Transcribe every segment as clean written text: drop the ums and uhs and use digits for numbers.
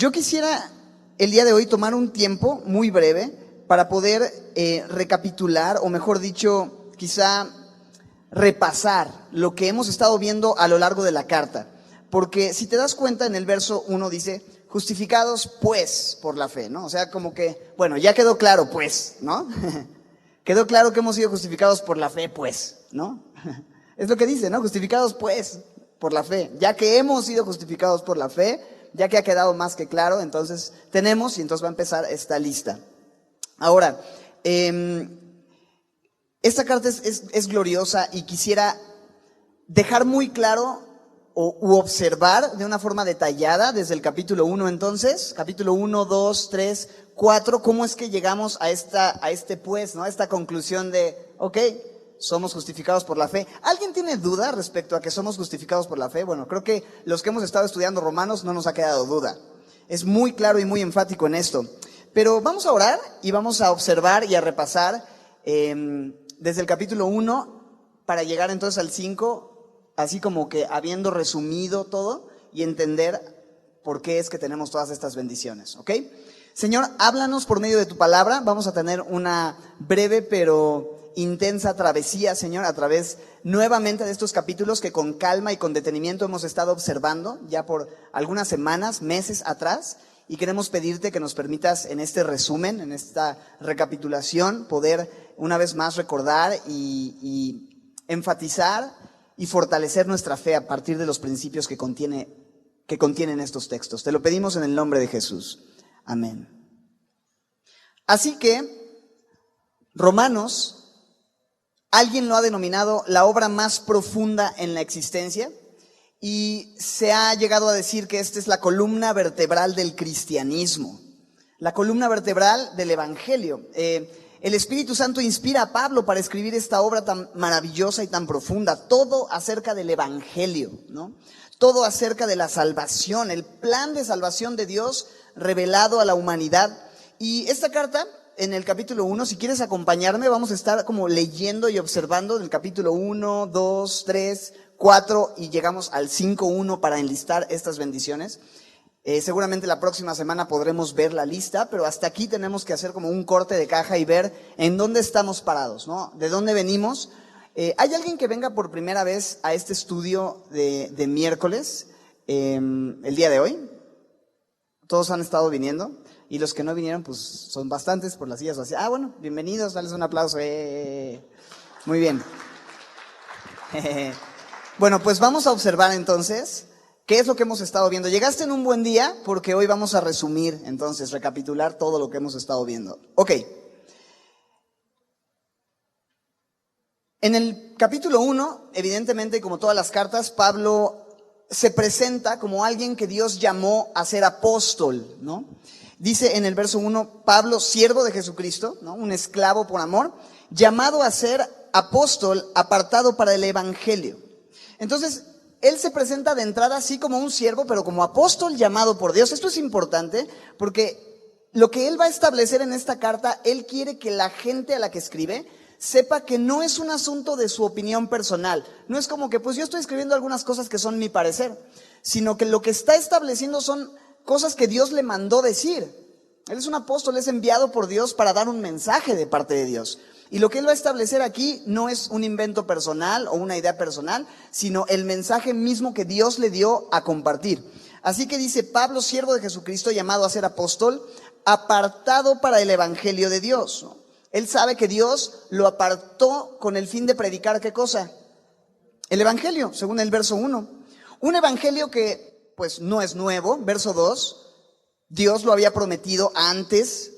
Yo quisiera el día de hoy tomar un tiempo muy breve para poder recapitular, o mejor dicho, quizá repasar lo que hemos estado viendo a lo largo de la carta. Porque si te das cuenta, en el verso 1 dice, justificados pues por la fe, ¿no? O sea, como que, bueno, ya quedó claro pues, ¿no? Quedó claro que hemos sido justificados por la fe pues, ¿no? Es lo que dice, ¿no? Justificados pues por la fe. Ya que hemos sido justificados por la fe, ya que ha quedado más que claro, entonces tenemos, y entonces va a empezar esta lista. Ahora, esta carta es gloriosa y quisiera dejar muy claro u observar de una forma detallada desde el capítulo 1 entonces, capítulo 1, 2, 3, 4, cómo es que llegamos a este pues, ¿no? A esta conclusión de, ok, somos justificados por la fe. ¿Alguien tiene duda respecto a que somos justificados por la fe? Bueno, creo que los que hemos estado estudiando Romanos no nos ha quedado duda. Es muy claro y muy enfático en esto. Pero vamos a orar y vamos a observar y a repasar desde el capítulo 1 para llegar entonces al 5, así como que habiendo resumido todo y entender por qué es que tenemos todas estas bendiciones, ¿ok? Señor, háblanos por medio de tu palabra. Vamos a tener una breve pero intensa travesía, Señor, a través nuevamente de estos capítulos que con calma y con detenimiento hemos estado observando ya por algunas semanas, meses atrás, y queremos pedirte que nos permitas en este resumen, en esta recapitulación, poder una vez más recordar y enfatizar y fortalecer nuestra fe a partir de los principios que contienen estos textos. Te lo pedimos en el nombre de Jesús. Amén. Así que, Romanos, alguien lo ha denominado la obra más profunda en la existencia y se ha llegado a decir que esta es la columna vertebral del cristianismo, la columna vertebral del Evangelio. El Espíritu Santo inspira a Pablo para escribir esta obra tan maravillosa y tan profunda, todo acerca del Evangelio, ¿no? Todo acerca de la salvación, el plan de salvación de Dios revelado a la humanidad. Y esta carta, en el capítulo 1, si quieres acompañarme, vamos a estar como leyendo y observando del capítulo 1, 2, 3, 4 y llegamos al 5.1 para enlistar estas bendiciones. Seguramente la próxima semana podremos ver la lista, pero hasta aquí tenemos que hacer como un corte de caja y ver en dónde estamos parados, ¿no? ¿De dónde venimos? ¿Hay alguien que venga por primera vez a este estudio de miércoles el día de hoy? Todos han estado viniendo y los que no vinieron pues son bastantes por las sillas vacías. Bueno, bienvenidos, dales un aplauso. Muy bien. Bueno, pues vamos a observar entonces qué es lo que hemos estado viendo. Llegaste en un buen día porque hoy vamos a resumir, entonces, recapitular todo lo que hemos estado viendo. Ok. En el capítulo 1, evidentemente, como todas las cartas, Pablo se presenta como alguien que Dios llamó a ser apóstol, ¿no? Dice en el verso 1, Pablo, siervo de Jesucristo, ¿no? Un esclavo por amor, llamado a ser apóstol, apartado para el evangelio. Entonces, él se presenta de entrada así como un siervo, pero como apóstol llamado por Dios. Esto es importante porque lo que él va a establecer en esta carta, él quiere que la gente a la que escribe sepa que no es un asunto de su opinión personal. No es como que, pues yo estoy escribiendo algunas cosas que son mi parecer, sino que lo que está estableciendo son cosas que Dios le mandó decir. Él es un apóstol, es enviado por Dios para dar un mensaje de parte de Dios. Y lo que él va a establecer aquí no es un invento personal o una idea personal, sino el mensaje mismo que Dios le dio a compartir. Así que dice, Pablo, siervo de Jesucristo, llamado a ser apóstol, apartado para el evangelio de Dios. Él sabe que Dios lo apartó con el fin de predicar, ¿qué cosa? El evangelio, según el verso 1. Un evangelio que, pues, no es nuevo. Verso 2, Dios lo había prometido antes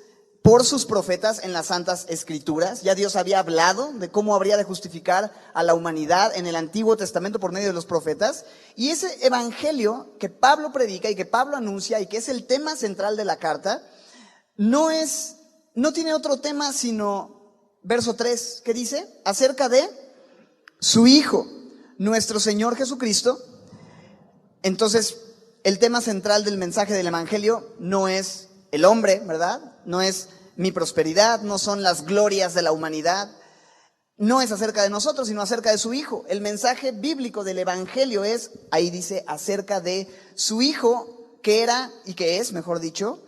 por sus profetas en las Santas Escrituras. Ya Dios había hablado de cómo habría de justificar a la humanidad en el Antiguo Testamento por medio de los profetas. Y ese evangelio que Pablo predica y que Pablo anuncia y que es el tema central de la carta, no tiene otro tema sino verso 3, que dice acerca de su Hijo, nuestro Señor Jesucristo. Entonces, el tema central del mensaje del evangelio no es el hombre, ¿verdad? No es mi prosperidad, no son las glorias de la humanidad, no es acerca de nosotros, sino acerca de su Hijo. El mensaje bíblico del evangelio es, ahí dice, acerca de su Hijo, que era, y que es, mejor dicho,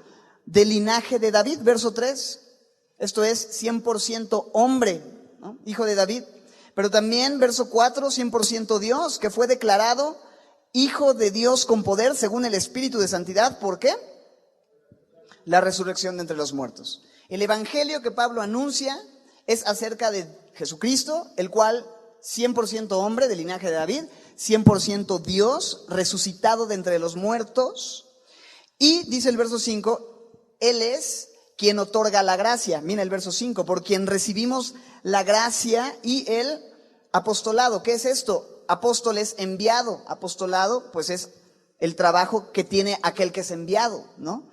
del linaje de David, verso 3. Esto es 100% hombre, ¿no? Hijo de David. Pero también, verso 4, 100% Dios, que fue declarado Hijo de Dios con poder según el Espíritu de Santidad. ¿Por qué? La resurrección de entre los muertos. El evangelio que Pablo anuncia es acerca de Jesucristo, el cual 100% hombre del linaje de David, 100% Dios, resucitado de entre los muertos. Y dice el verso 5, Él es quien otorga la gracia. Mira el verso 5, por quien recibimos la gracia y el apostolado. ¿Qué es esto? Apóstol es enviado. Apostolado, pues es el trabajo que tiene aquel que es enviado, ¿no?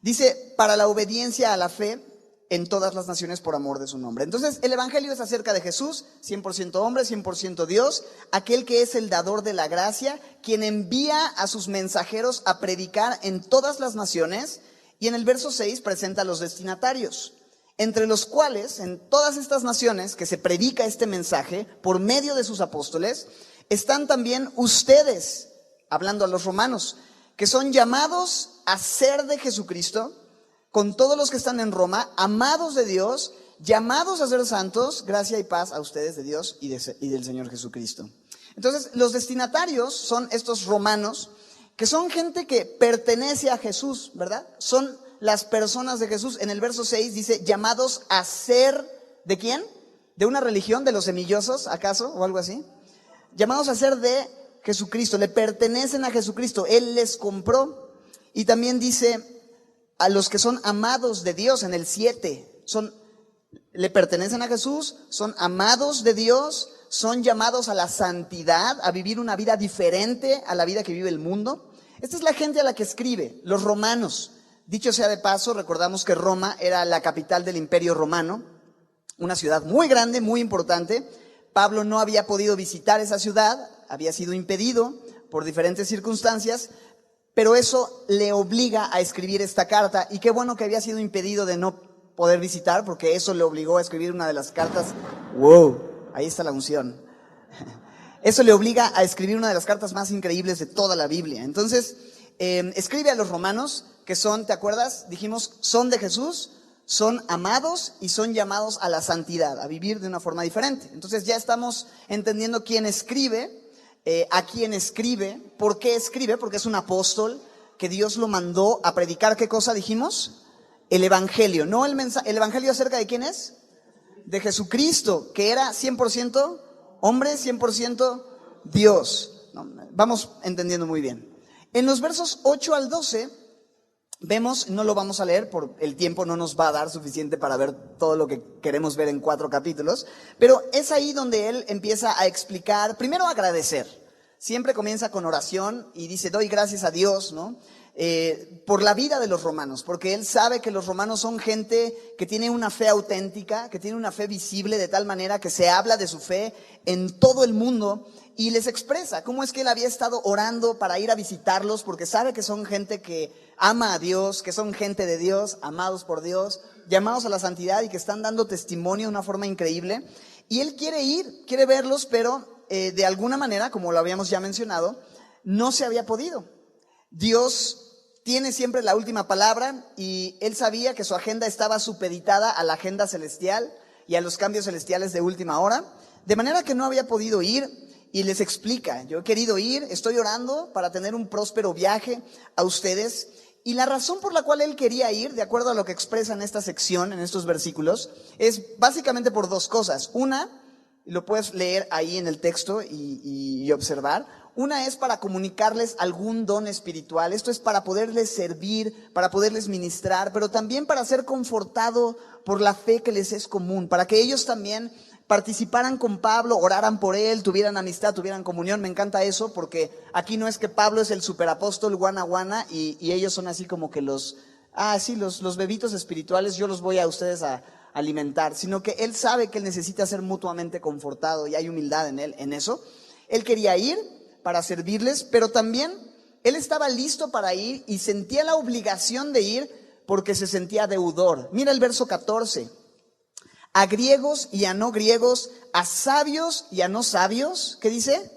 Dice, para la obediencia a la fe en todas las naciones por amor de su nombre. Entonces, el evangelio es acerca de Jesús, 100% hombre, 100% Dios, aquel que es el dador de la gracia, quien envía a sus mensajeros a predicar en todas las naciones. Y en el verso 6 presenta a los destinatarios, entre los cuales, en todas estas naciones que se predica este mensaje por medio de sus apóstoles, están también ustedes, hablando a los romanos, que son llamados a ser de Jesucristo, con todos los que están en Roma, amados de Dios, llamados a ser santos, gracia y paz a ustedes de Dios y del Señor Jesucristo. Entonces, los destinatarios son estos romanos, que son gente que pertenece a Jesús, ¿verdad? Son las personas de Jesús. En el verso 6 dice, llamados a ser, ¿de quién? ¿De una religión? ¿De los semillosos, acaso? ¿O algo así? Llamados a ser de Jesucristo, le pertenecen a Jesucristo, Él les compró. Y también dice, a los que son amados de Dios, en el 7, le pertenecen a Jesús, son amados de Dios, son llamados a la santidad, a vivir una vida diferente a la vida que vive el mundo. Esta es la gente a la que escribe, los romanos. Dicho sea de paso, recordamos que Roma era la capital del Imperio Romano, una ciudad muy grande, muy importante. Pablo no había podido visitar esa ciudad, había sido impedido por diferentes circunstancias, pero eso le obliga a escribir esta carta. Y qué bueno que había sido impedido de no poder visitar, porque eso le obligó a escribir una de las cartas. ¡Wow! Ahí está la unción. Eso le obliga a escribir una de las cartas más increíbles de toda la Biblia. Entonces, escribe a los romanos, que son, ¿te acuerdas? Dijimos, son de Jesús, son amados y son llamados a la santidad, a vivir de una forma diferente. Entonces ya estamos entendiendo quién escribe, a quién escribe, por qué escribe, porque es un apóstol que Dios lo mandó a predicar. ¿Qué cosa dijimos? El evangelio, no el mensaje. ¿El evangelio acerca de quién es? De Jesucristo, que era 100% hombre, 100% Dios. No, vamos entendiendo muy bien. En los versos 8 al 12 vemos, no lo vamos a leer, por el tiempo no nos va a dar suficiente para ver todo lo que queremos ver en 4 capítulos, pero es ahí donde él empieza a explicar, primero agradecer. Siempre comienza con oración y dice, doy gracias a Dios, ¿no? Por la vida de los romanos, porque él sabe que los romanos son gente que tiene una fe auténtica, que tiene una fe visible, de tal manera que se habla de su fe en todo el mundo, y les expresa cómo es que él había estado orando para ir a visitarlos, porque sabe que son gente que ama a Dios, que son gente de Dios, amados por Dios, llamados a la santidad y que están dando testimonio de una forma increíble. Y él quiere ir, quiere verlos, pero de alguna manera, como lo habíamos ya mencionado, no se había podido. Dios tiene siempre la última palabra y él sabía que su agenda estaba supeditada a la agenda celestial y a los cambios celestiales de última hora, de manera que no había podido ir. Y les explica, yo he querido ir, estoy orando para tener un próspero viaje a ustedes. Y la razón por la cual él quería ir, de acuerdo a lo que expresa en esta sección, en estos versículos, es básicamente por 2 cosas. Una, lo puedes leer ahí en el texto y observar. Una es para comunicarles algún don espiritual. Esto es para poderles servir, para poderles ministrar, pero también para ser confortado por la fe que les es común, para que ellos también participaran con Pablo, oraran por él, tuvieran amistad, tuvieran comunión. Me encanta eso, porque aquí no es que Pablo es el superapóstol guana guana y ellos son así como que los bebitos espirituales, yo los voy a ustedes a alimentar, sino que él sabe que él necesita ser mutuamente confortado y hay humildad en él, en eso. Él quería ir para servirles, pero también él estaba listo para ir y sentía la obligación de ir porque se sentía deudor. Mira el verso 14. A griegos y a no griegos, a sabios y a no sabios, ¿qué dice?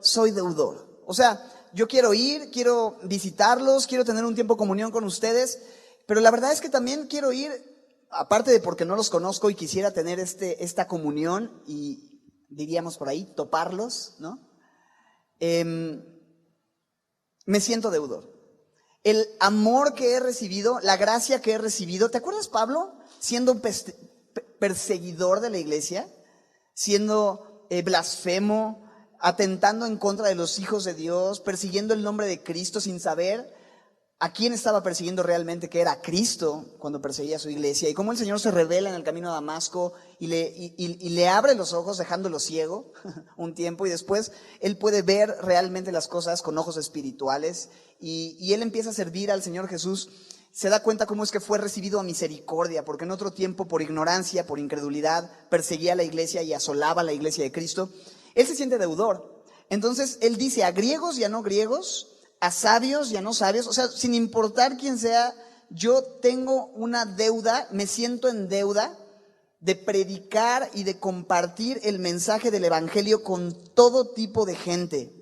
Soy deudor. O sea, yo quiero ir, quiero visitarlos, quiero tener un tiempo de comunión con ustedes, pero la verdad es que también quiero ir, aparte de porque no los conozco y quisiera tener esta comunión y diríamos por ahí, toparlos, ¿no? Me siento deudor. El amor que he recibido, la gracia que he recibido, ¿te acuerdas, Pablo? Siendo un perseguidor de la iglesia, siendo blasfemo, atentando en contra de los hijos de Dios, persiguiendo el nombre de Cristo sin saber a quién estaba persiguiendo realmente, que era Cristo, cuando perseguía a su iglesia, y cómo el Señor se revela en el camino a Damasco y le abre los ojos dejándolo ciego un tiempo, y después él puede ver realmente las cosas con ojos espirituales, y él empieza a servir al Señor Jesús. Se da cuenta cómo es que fue recibido a misericordia, porque en otro tiempo, por ignorancia, por incredulidad, perseguía a la iglesia y asolaba a la iglesia de Cristo. Él se siente deudor. Entonces él dice a griegos y a no griegos, a sabios y a no sabios, o sea, sin importar quién sea, yo tengo una deuda, me siento en deuda de predicar y de compartir el mensaje del evangelio con todo tipo de gente.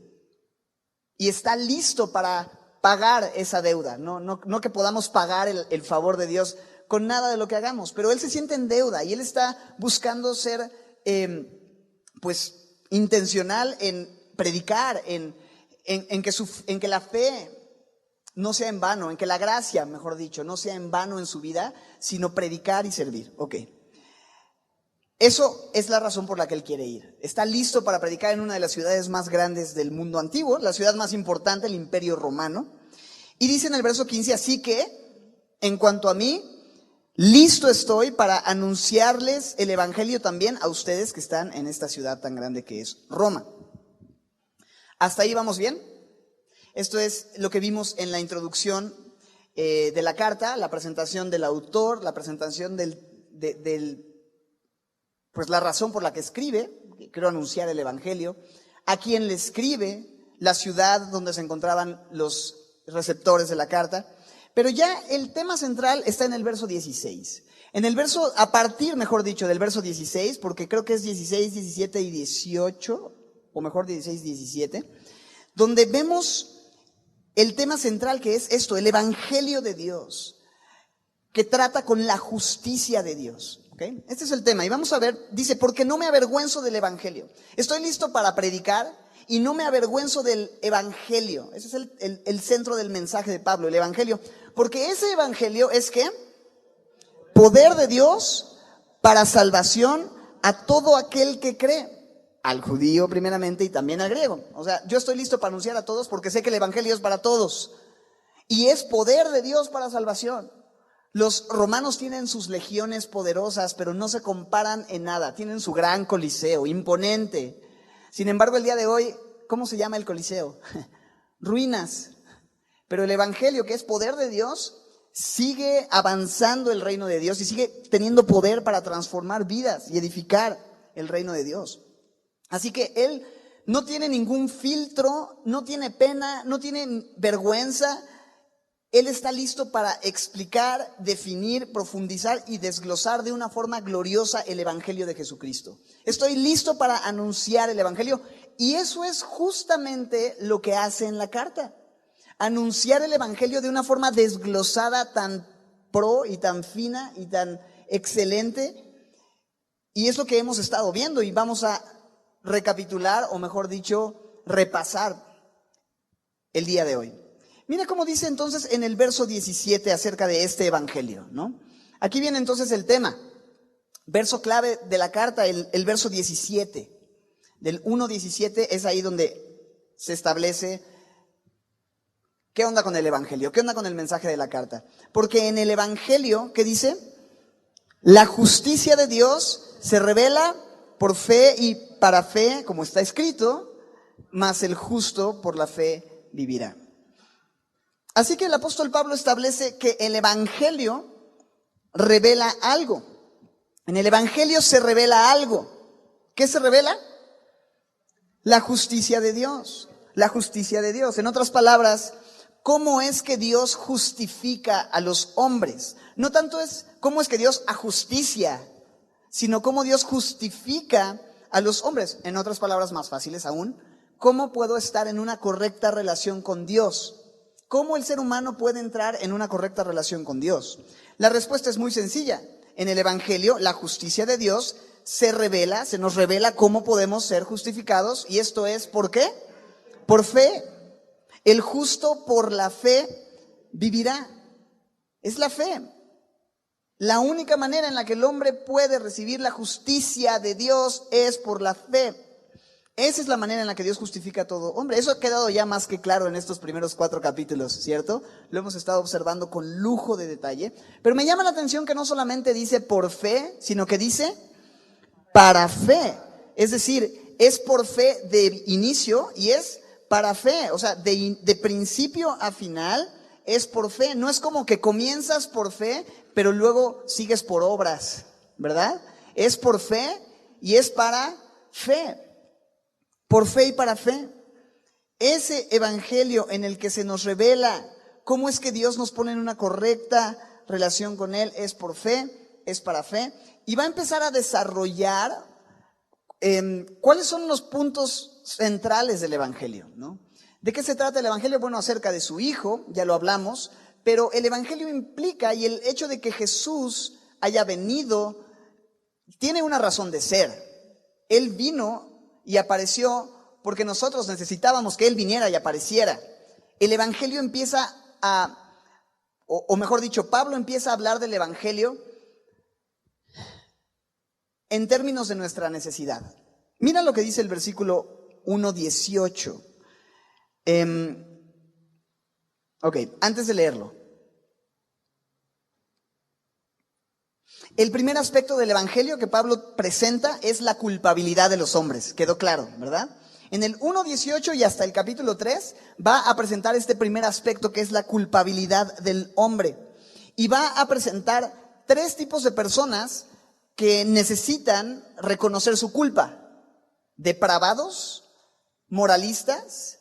Y está listo para pagar esa deuda, no que podamos pagar el favor de Dios con nada de lo que hagamos, pero él se siente en deuda y él está buscando ser pues intencional en predicar, en que la fe no sea en vano, en que la gracia, mejor dicho, no sea en vano en su vida, sino predicar y servir. Ok. Eso es la razón por la que él quiere ir. Está listo para predicar en una de las ciudades más grandes del mundo antiguo, la ciudad más importante, el Imperio Romano. Y dice en el verso 15, así que, en cuanto a mí, listo estoy para anunciarles el evangelio también a ustedes que están en esta ciudad tan grande que es Roma. ¿Hasta ahí vamos bien? Esto es lo que vimos en la introducción de la carta, la presentación del autor, la presentación pues la razón por la que escribe, que quiero anunciar el evangelio, a quien le escribe, la ciudad donde se encontraban los receptores de la carta. Pero ya el tema central está en el verso 16. En el verso, a partir, mejor dicho, del verso 16, porque creo que es 16, 17 y 18, o mejor 16, 17, donde vemos el tema central que es esto, el evangelio de Dios, que trata con la justicia de Dios. ¿Okay? Este es el tema. Y vamos a ver, dice, porque no me avergüenzo del evangelio. Estoy listo para predicar y no me avergüenzo del evangelio. Ese es el centro del mensaje de Pablo, el evangelio. Porque ese evangelio es ¿qué? Poder de Dios para salvación a todo aquel que cree. Al judío primeramente y también al griego. O sea, yo estoy listo para anunciar a todos porque sé que el evangelio es para todos. Y es poder de Dios para salvación. Los romanos tienen sus legiones poderosas, pero no se comparan en nada. Tienen su gran coliseo, imponente. Sin embargo, el día de hoy, ¿cómo se llama el coliseo? Ruinas. Pero el evangelio, que es poder de Dios, sigue avanzando el reino de Dios y sigue teniendo poder para transformar vidas y edificar el reino de Dios. Así que él no tiene ningún filtro, no tiene pena, no tiene vergüenza. Él está listo para explicar, definir, profundizar y desglosar de una forma gloriosa el evangelio de Jesucristo. Estoy listo para anunciar el evangelio y eso es justamente lo que hace en la carta. Anunciar el evangelio de una forma desglosada, tan pro y tan fina y tan excelente. Y es lo que hemos estado viendo y vamos a recapitular, o mejor dicho, repasar el día de hoy. Mira cómo dice entonces en el verso 17 acerca de este evangelio, ¿no? Aquí viene entonces el tema. Verso clave de la carta, el verso 17. Del 1:17 es ahí donde se establece qué onda con el evangelio, qué onda con el mensaje de la carta. Porque en el evangelio, ¿qué dice? La justicia de Dios se revela por fe y para fe, como está escrito, mas el justo por la fe vivirá. Así que el apóstol Pablo establece que el evangelio revela algo. En el evangelio se revela algo. ¿Qué se revela? La justicia de Dios. La justicia de Dios. En otras palabras, ¿cómo es que Dios justifica a los hombres? No tanto es cómo es que Dios ajusticia, sino cómo Dios justifica a los hombres. En otras palabras más fáciles aún, ¿cómo puedo estar en una correcta relación con Dios? ¿Cómo el ser humano puede entrar en una correcta relación con Dios? La respuesta es muy sencilla. En el Evangelio, la justicia de Dios se nos revela cómo podemos ser justificados. Y esto es, ¿por qué? Por fe. El justo por la fe vivirá. Es la fe. La única manera en la que el hombre puede recibir la justicia de Dios es por la fe. Esa es la manera en la que Dios justifica a todo hombre. Eso ha quedado ya más que claro en estos primeros 4 capítulos, ¿cierto? Lo hemos estado observando con lujo de detalle. Pero me llama la atención que no solamente dice por fe, sino que dice para fe. Es decir, es por fe de inicio y es para fe. O sea, de principio a final es por fe. No es como que comienzas por fe, pero luego sigues por obras, ¿verdad? Es por fe y es para fe. Por fe y para fe. Ese evangelio en el que se nos revela cómo es que Dios nos pone en una correcta relación con Él es por fe, es para fe. Y va a empezar a desarrollar cuáles son los puntos centrales del evangelio, ¿no? ¿De qué se trata el evangelio? Bueno, acerca de su Hijo, ya lo hablamos, pero el evangelio implica, y el hecho de que Jesús haya venido tiene una razón de ser. Él vino y apareció porque nosotros necesitábamos que Él viniera y apareciera. El evangelio empieza o mejor dicho, Pablo empieza a hablar del evangelio en términos de nuestra necesidad. Mira lo que dice el versículo 1:18. Ok, antes de leerlo. El primer aspecto del evangelio que Pablo presenta es la culpabilidad de los hombres. Quedó claro, ¿verdad? En el 1:18 y hasta el capítulo 3 va a presentar este primer aspecto que es la culpabilidad del hombre. Y va a presentar 3 tipos de personas que necesitan reconocer su culpa: depravados, moralistas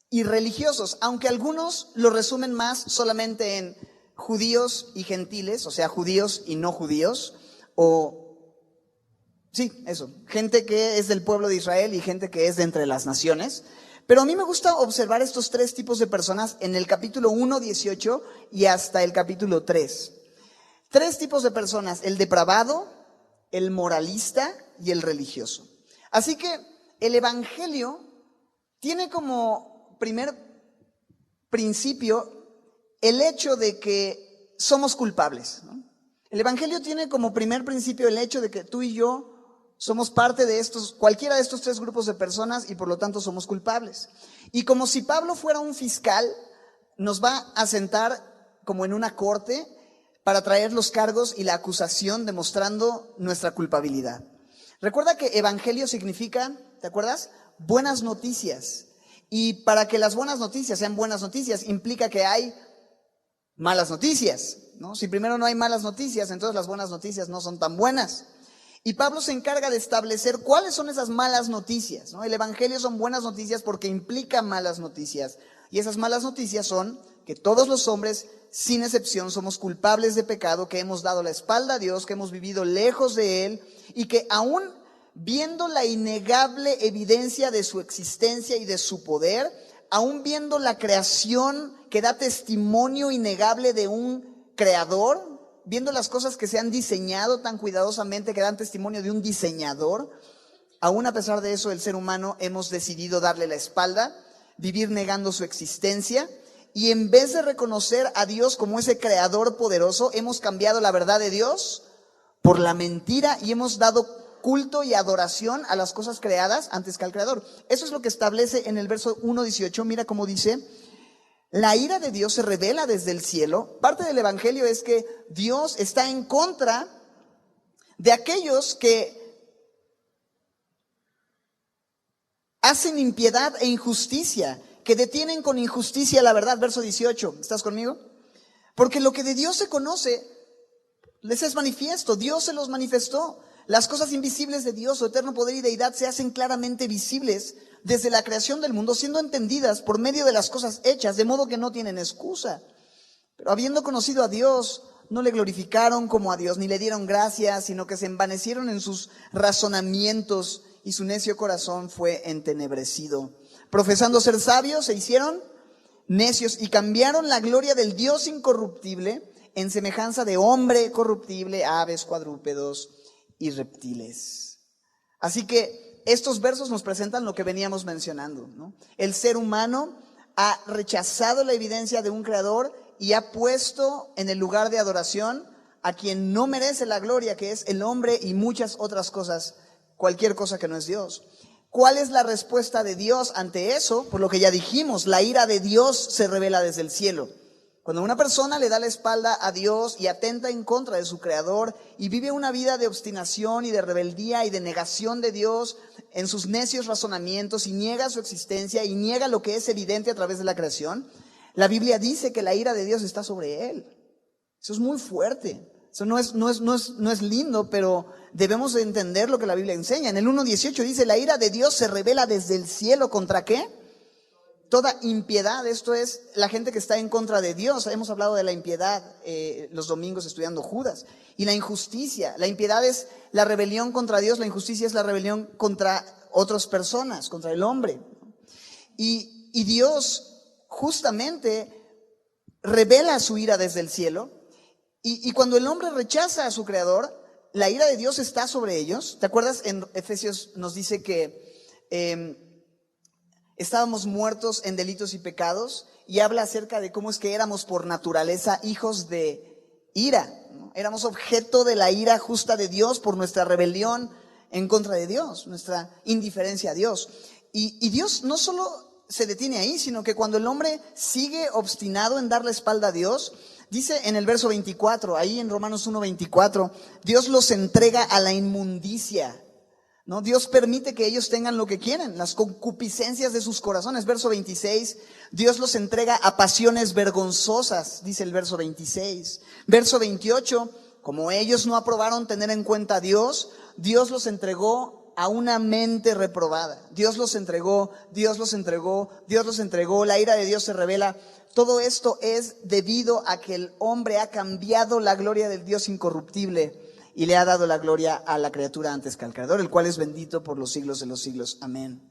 y religiosos, aunque algunos lo resumen más solamente en judíos y gentiles, o sea, judíos y no judíos, gente que es del pueblo de Israel y gente que es de entre las naciones. Pero a mí me gusta observar estos 3 tipos de personas en el capítulo 1:18 y hasta el capítulo 3. 3 tipos de personas: el depravado, el moralista y el religioso. Así que el evangelio tiene como primer principio el hecho de que somos culpables, ¿no? El evangelio tiene como primer principio el hecho de que tú y yo somos parte de cualquiera de estos 3 grupos de personas y por lo tanto somos culpables. Y como si Pablo fuera un fiscal, nos va a sentar como en una corte para traer los cargos y la acusación demostrando nuestra culpabilidad. Recuerda que evangelio significa, ¿te acuerdas? Buenas noticias. Y para que las buenas noticias sean buenas noticias implica que hay malas noticias, ¿no? Si primero no hay malas noticias, entonces las buenas noticias no son tan buenas. Y Pablo se encarga de establecer cuáles son esas malas noticias, ¿no? El evangelio son buenas noticias porque implica malas noticias. Y esas malas noticias son que todos los hombres, sin excepción, somos culpables de pecado, que hemos dado la espalda a Dios, que hemos vivido lejos de Él y que aún viendo la innegable evidencia de su existencia y de su poder, aún viendo la creación que da testimonio innegable de un creador, viendo las cosas que se han diseñado tan cuidadosamente que dan testimonio de un diseñador, aún a pesar de eso el ser humano hemos decidido darle la espalda, vivir negando su existencia, y en vez de reconocer a Dios como ese creador poderoso, hemos cambiado la verdad de Dios por la mentira y hemos dado culto y adoración a las cosas creadas antes que al creador. Eso es lo que establece en el verso 1:18. Mira cómo dice: la ira de Dios se revela desde el cielo. Parte del evangelio es que Dios está en contra de aquellos que hacen impiedad e injusticia, que detienen con injusticia la verdad. Verso 18, ¿estás conmigo? Porque lo que de Dios se conoce les es manifiesto, Dios se los manifestó. Las cosas invisibles de Dios, su eterno poder y deidad, se hacen claramente visibles desde la creación del mundo, siendo entendidas por medio de las cosas hechas, de modo que no tienen excusa. Pero habiendo conocido a Dios, no le glorificaron como a Dios, ni le dieron gracias, sino que se envanecieron en sus razonamientos y su necio corazón fue entenebrecido. Profesando ser sabios, se hicieron necios y cambiaron la gloria del Dios incorruptible en semejanza de hombre corruptible, aves, cuadrúpedos y reptiles. Así que estos versos nos presentan lo que veníamos mencionando, ¿no? El ser humano ha rechazado la evidencia de un creador y ha puesto en el lugar de adoración a quien no merece la gloria, que es el hombre y muchas otras cosas, cualquier cosa que no es Dios. ¿Cuál es la respuesta de Dios ante eso? Por lo que ya dijimos, la ira de Dios se revela desde el cielo. Cuando una persona le da la espalda a Dios y atenta en contra de su creador y vive una vida de obstinación y de rebeldía y de negación de Dios en sus necios razonamientos y niega su existencia y niega lo que es evidente a través de la creación, la Biblia dice que la ira de Dios está sobre él. Eso es muy fuerte. Eso no es lindo, pero debemos de entender lo que la Biblia enseña. En el 1:18 dice, la ira de Dios se revela desde el cielo. ¿Contra qué? Toda impiedad. Esto es la gente que está en contra de Dios. Hemos hablado de la impiedad los domingos estudiando Judas. Y la injusticia. La impiedad es la rebelión contra Dios. La injusticia es la rebelión contra otras personas, contra el hombre. Y Dios justamente revela su ira desde el cielo. Y cuando el hombre rechaza a su creador, la ira de Dios está sobre ellos. ¿Te acuerdas? En Efesios nos dice que estábamos muertos en delitos y pecados, y habla acerca de cómo es que éramos por naturaleza hijos de ira, ¿no? Éramos objeto de la ira justa de Dios por nuestra rebelión en contra de Dios, nuestra indiferencia a Dios. Y Dios no solo se detiene ahí, sino que cuando el hombre sigue obstinado en dar la espalda a Dios, dice en el verso 24, ahí en Romanos 1:24, Dios los entrega a la inmundicia, ¿no? Dios permite que ellos tengan lo que quieren, las concupiscencias de sus corazones. Verso 26, Dios los entrega a pasiones vergonzosas, dice el verso 26. Verso 28, como ellos no aprobaron tener en cuenta a Dios, Dios los entregó a una mente reprobada. Dios los entregó, la ira de Dios se revela. Todo esto es debido a que el hombre ha cambiado la gloria del Dios incorruptible y le ha dado la gloria a la criatura antes que al Creador, el cual es bendito por los siglos de los siglos. Amén.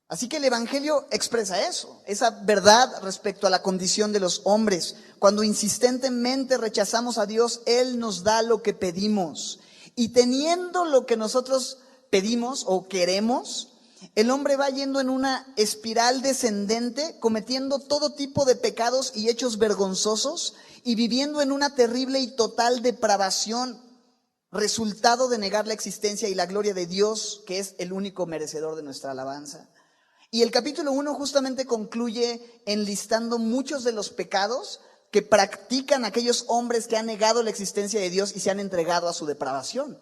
Así que el Evangelio expresa eso, esa verdad respecto a la condición de los hombres. Cuando insistentemente rechazamos a Dios, Él nos da lo que pedimos. Y teniendo lo que nosotros pedimos o queremos, el hombre va yendo en una espiral descendente, cometiendo todo tipo de pecados y hechos vergonzosos y viviendo en una terrible y total depravación, resultado de negar la existencia y la gloria de Dios, que es el único merecedor de nuestra alabanza. Y el capítulo 1 justamente concluye enlistando muchos de los pecados que practican aquellos hombres que han negado la existencia de Dios y se han entregado a su depravación.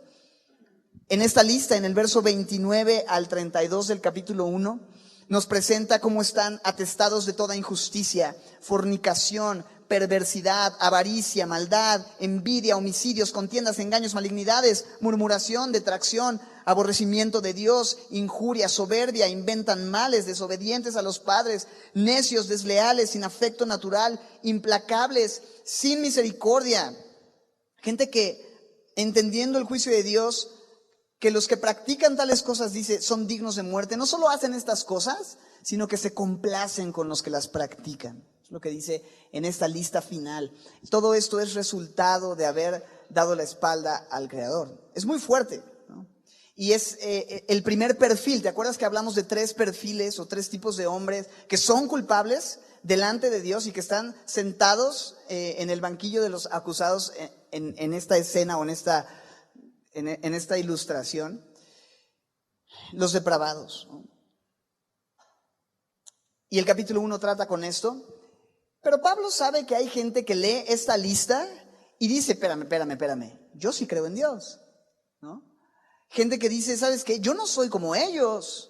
En esta lista, en el verso 29 al 32 del capítulo 1, nos presenta cómo están atestados de toda injusticia, fornicación, perversidad, avaricia, maldad, envidia, homicidios, contiendas, engaños, malignidades, murmuración, detracción, aborrecimiento de Dios, injuria, soberbia, inventan males, desobedientes a los padres, necios, desleales, sin afecto natural, implacables, sin misericordia. Gente que, entendiendo el juicio de Dios, que los que practican tales cosas, dice, son dignos de muerte. No solo hacen estas cosas, sino que se complacen con los que las practican. Es lo que dice en esta lista final. Todo esto es resultado de haber dado la espalda al Creador. Es muy fuerte, ¿no? Y es el primer perfil. ¿Te acuerdas que hablamos de 3 perfiles o 3 tipos de hombres que son culpables delante de Dios y que están sentados en el banquillo de los acusados en esta escena o en esta ilustración? Los depravados, ¿no? Y el capítulo 1 trata con esto. Pero Pablo sabe que hay gente que lee esta lista y dice, espérame, yo sí creo en Dios, ¿no? Gente que dice, ¿sabes qué? Yo no soy como ellos.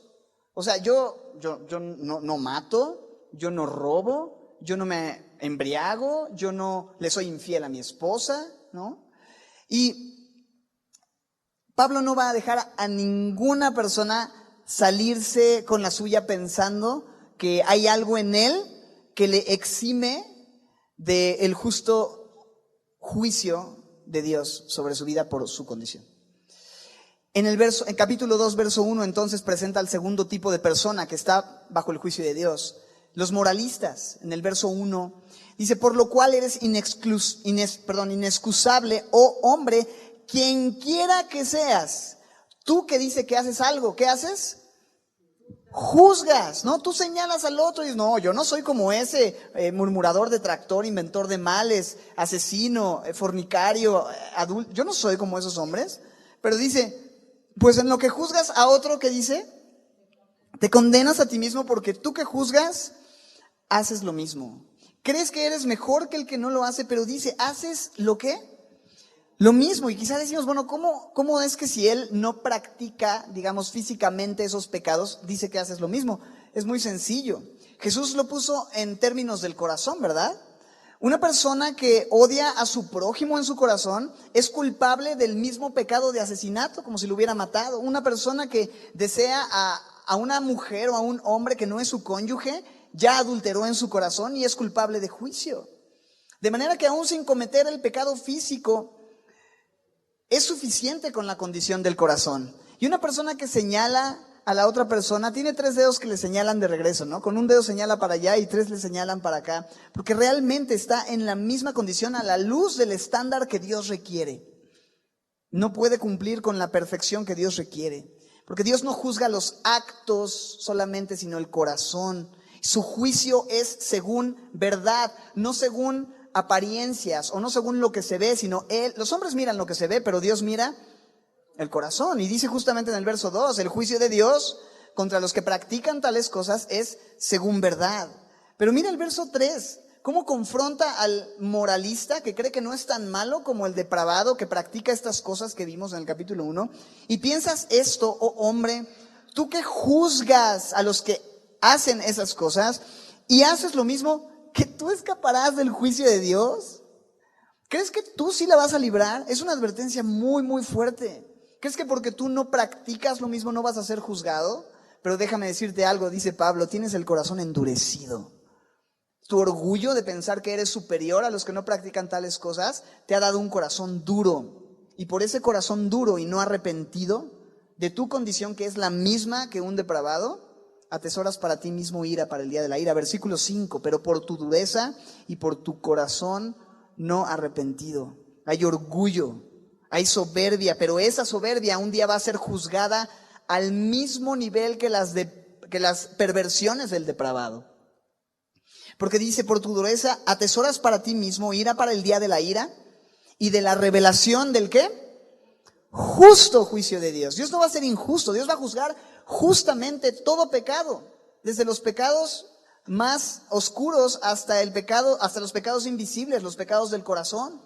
O sea, yo no mato, yo no robo, yo no me embriago, yo no le soy infiel a mi esposa, ¿no? Y Pablo no va a dejar a ninguna persona salirse con la suya pensando que hay algo en él que le exime del justo juicio de Dios sobre su vida por su condición. En capítulo 2, verso 1, entonces presenta al segundo tipo de persona que está bajo el juicio de Dios. Los moralistas, en el verso 1, dice, por lo cual eres inexcusable, oh hombre, quien quiera que seas. Tú que dice que haces algo, ¿qué haces? Juzgas, ¿no? Tú señalas al otro y dices, no, yo no soy como ese murmurador, detractor, inventor de males, asesino, fornicario, adulto. Yo no soy como esos hombres. Pero dice, pues en lo que juzgas a otro, ¿qué dice? Te condenas a ti mismo porque tú que juzgas, haces lo mismo. Crees que eres mejor que el que no lo hace, pero dice, ¿haces lo qué? Lo mismo. Y quizás decimos, bueno, ¿cómo es que si él no practica, digamos, físicamente esos pecados, dice que haces lo mismo? Es muy sencillo. Jesús lo puso en términos del corazón, ¿verdad? Una persona que odia a su prójimo en su corazón es culpable del mismo pecado de asesinato, como si lo hubiera matado. Una persona que desea a una mujer o a un hombre que no es su cónyuge, ya adulteró en su corazón y es culpable de juicio. De manera que aún sin cometer el pecado físico, es suficiente con la condición del corazón. Y una persona que señala a la otra persona tiene 3 dedos que le señalan de regreso, ¿no? Con un dedo señala para allá y 3 le señalan para acá, porque realmente está en la misma condición a la luz del estándar que Dios requiere. No puede cumplir con la perfección que Dios requiere, porque Dios no juzga los actos solamente, sino el corazón. Su juicio es según verdad, no según apariencias o no según lo que se ve, sino los hombres miran lo que se ve, pero Dios mira el corazón. Y dice justamente en el verso 2, el juicio de Dios contra los que practican tales cosas es según verdad. Pero mira el verso 3, cómo confronta al moralista que cree que no es tan malo como el depravado que practica estas cosas que vimos en el capítulo 1. Y piensas esto, oh hombre, tú que juzgas a los que hacen esas cosas y haces lo mismo, ¿que tú escaparás del juicio de Dios? ¿Crees que tú sí la vas a librar? Es una advertencia muy, muy fuerte. ¿Crees que porque tú no practicas lo mismo no vas a ser juzgado? Pero déjame decirte algo, dice Pablo, tienes el corazón endurecido. Tu orgullo de pensar que eres superior a los que no practican tales cosas te ha dado un corazón duro. Y por ese corazón duro y no arrepentido de tu condición, que es la misma que un depravado, atesoras para ti mismo ira para el día de la ira. Versículo 5, pero por tu dureza y por tu corazón no arrepentido. Hay orgullo, hay soberbia, pero esa soberbia un día va a ser juzgada al mismo nivel que las perversiones del depravado. Porque dice, por tu dureza atesoras para ti mismo ira para el día de la ira y de la revelación del ¿qué? Justo juicio de Dios. Dios no va a ser injusto, Dios va a juzgar justamente todo pecado, desde los pecados más oscuros hasta los pecados invisibles, los pecados del corazón.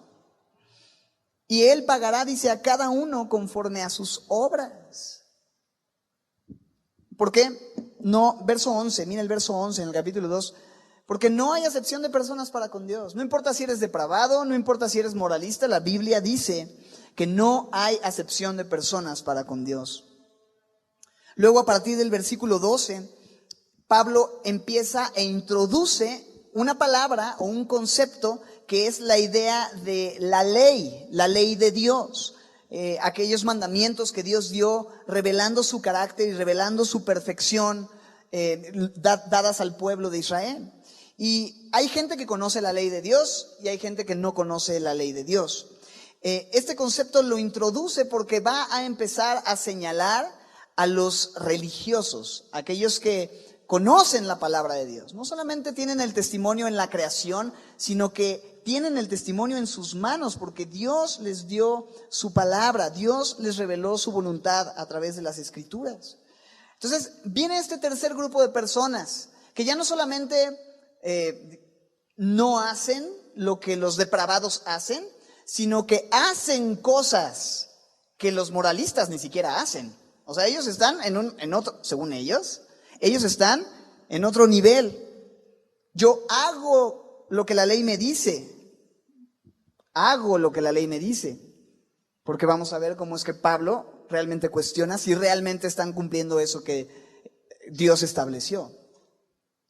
Y Él pagará, dice, a cada uno conforme a sus obras. ¿Por qué? No, verso 11, mira el verso 11 en el capítulo 2. Porque no hay acepción de personas para con Dios. No importa si eres depravado, no importa si eres moralista, la Biblia dice que no hay acepción de personas para con Dios. Luego, a partir del versículo 12, Pablo empieza e introduce una palabra o un concepto que es la idea de la ley de Dios. Aquellos mandamientos que Dios dio revelando su carácter y revelando su perfección dadas al pueblo de Israel. Y hay gente que conoce la ley de Dios y hay gente que no conoce la ley de Dios. Este concepto lo introduce porque va a empezar a señalar a los religiosos, aquellos que conocen la palabra de Dios. No solamente tienen el testimonio en la creación, sino que tienen el testimonio en sus manos, porque Dios les dio su palabra, Dios les reveló su voluntad a través de las Escrituras. Entonces, viene este tercer grupo de personas que ya no solamente no hacen lo que los depravados hacen, sino que hacen cosas que los moralistas ni siquiera hacen. O sea, ellos están en otro, según ellos están en otro nivel. Yo hago lo que la ley me dice. Porque vamos a ver cómo es que Pablo realmente cuestiona si realmente están cumpliendo eso que Dios estableció.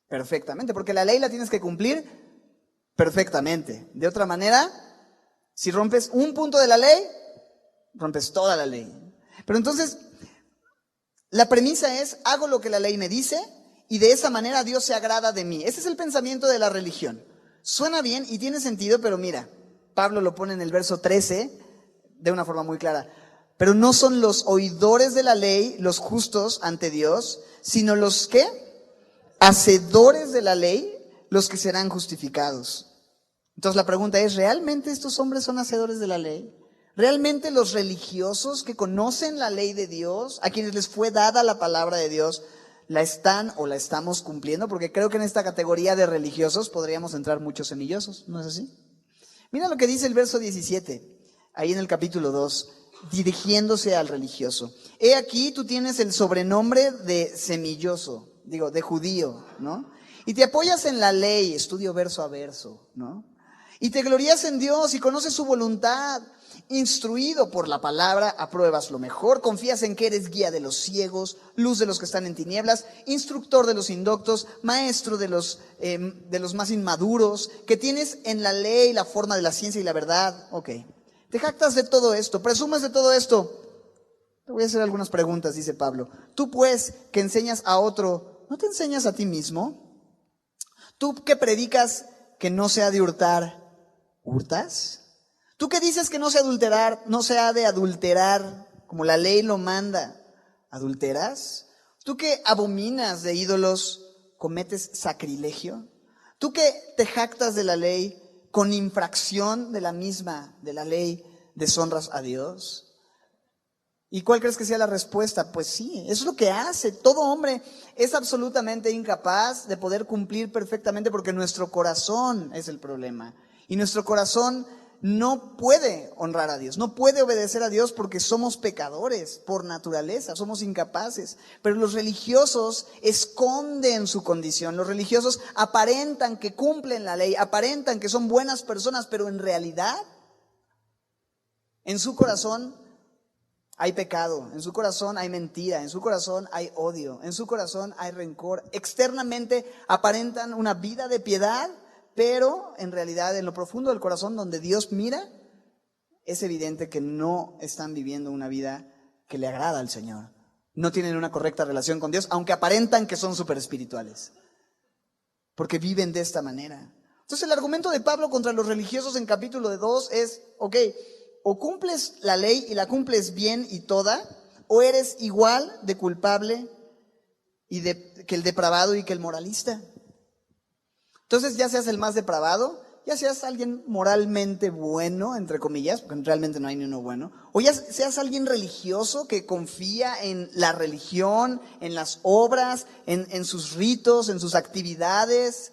Perfectamente, porque la ley la tienes que cumplir perfectamente. De otra manera, si rompes un punto de la ley, rompes toda la ley. Pero entonces, la premisa es, hago lo que la ley me dice y de esa manera Dios se agrada de mí. Ese es el pensamiento de la religión. Suena bien y tiene sentido, pero mira, Pablo lo pone en el verso 13 de una forma muy clara. Pero no son los oidores de la ley los justos ante Dios, sino los ¿qué? Hacedores de la ley los que serán justificados. Entonces la pregunta es, ¿realmente estos hombres son hacedores de la ley? ¿Realmente los religiosos que conocen la ley de Dios, a quienes les fue dada la palabra de Dios, la están o la estamos cumpliendo? Porque creo que en esta categoría de religiosos podríamos entrar muchos semillosos, ¿no es así? Mira lo que dice el verso 17, ahí en el capítulo 2, dirigiéndose al religioso. He aquí tú tienes el sobrenombre de semilloso, de judío, ¿no? Y te apoyas en la ley, estudio verso a verso, ¿no? Y te glorías en Dios y conoces su voluntad. Instruido por la palabra, apruebas lo mejor, confías en que eres guía de los ciegos, luz de los que están en tinieblas, instructor de los indoctos, maestro de los más inmaduros, que tienes en la ley la forma de la ciencia y la verdad. Ok. Te jactas de todo esto, presumes de todo esto. Te voy a hacer algunas preguntas, dice Pablo. Tú pues, que enseñas a otro, ¿no te enseñas a ti mismo? Tú que predicas que no se ha de hurtar, ¿hurtas? Tú que dices que no se ha de adulterar, como la ley lo manda, ¿adulteras? Tú que abominas de ídolos, ¿cometes sacrilegio? Tú que te jactas de la ley, con infracción de la misma, de la ley, deshonras a Dios. ¿Y cuál crees que sea la respuesta? Pues sí, eso es lo que hace. Todo hombre es absolutamente incapaz de poder cumplir perfectamente porque nuestro corazón es el problema. Y nuestro corazón no puede honrar a Dios, no puede obedecer a Dios porque somos pecadores por naturaleza, somos incapaces. Pero los religiosos esconden su condición, los religiosos aparentan que cumplen la ley, aparentan que son buenas personas, pero en realidad, en su corazón hay pecado, en su corazón hay mentira, en su corazón hay odio, en su corazón hay rencor. Externamente aparentan una vida de piedad, pero en realidad en lo profundo del corazón donde Dios mira, es evidente que no están viviendo una vida que le agrada al Señor. No tienen una correcta relación con Dios, aunque aparentan que son súper espirituales, porque viven de esta manera. Entonces el argumento de Pablo contra los religiosos en capítulo 2 es, ok, o cumples la ley y la cumples bien y toda, o eres igual de culpable que el depravado y que el moralista. Entonces ya seas el más depravado, ya seas alguien moralmente bueno, entre comillas, porque realmente no hay ni uno bueno, o ya seas alguien religioso que confía en la religión, en las obras, en sus ritos, en sus actividades.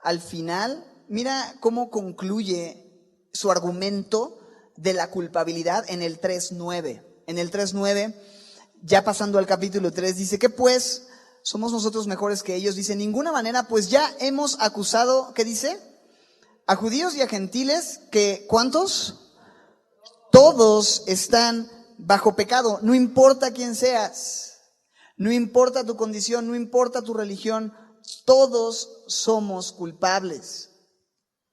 Al final, mira cómo concluye su argumento de la culpabilidad en el 3:9. En el 3:9, ya pasando al capítulo 3, dice que pues somos nosotros mejores que ellos. Dice, en ninguna manera, pues ya hemos acusado, ¿qué dice? A judíos y a gentiles que, ¿cuántos? Todos están bajo pecado, no importa quién seas, no importa tu condición, no importa tu religión, todos somos culpables.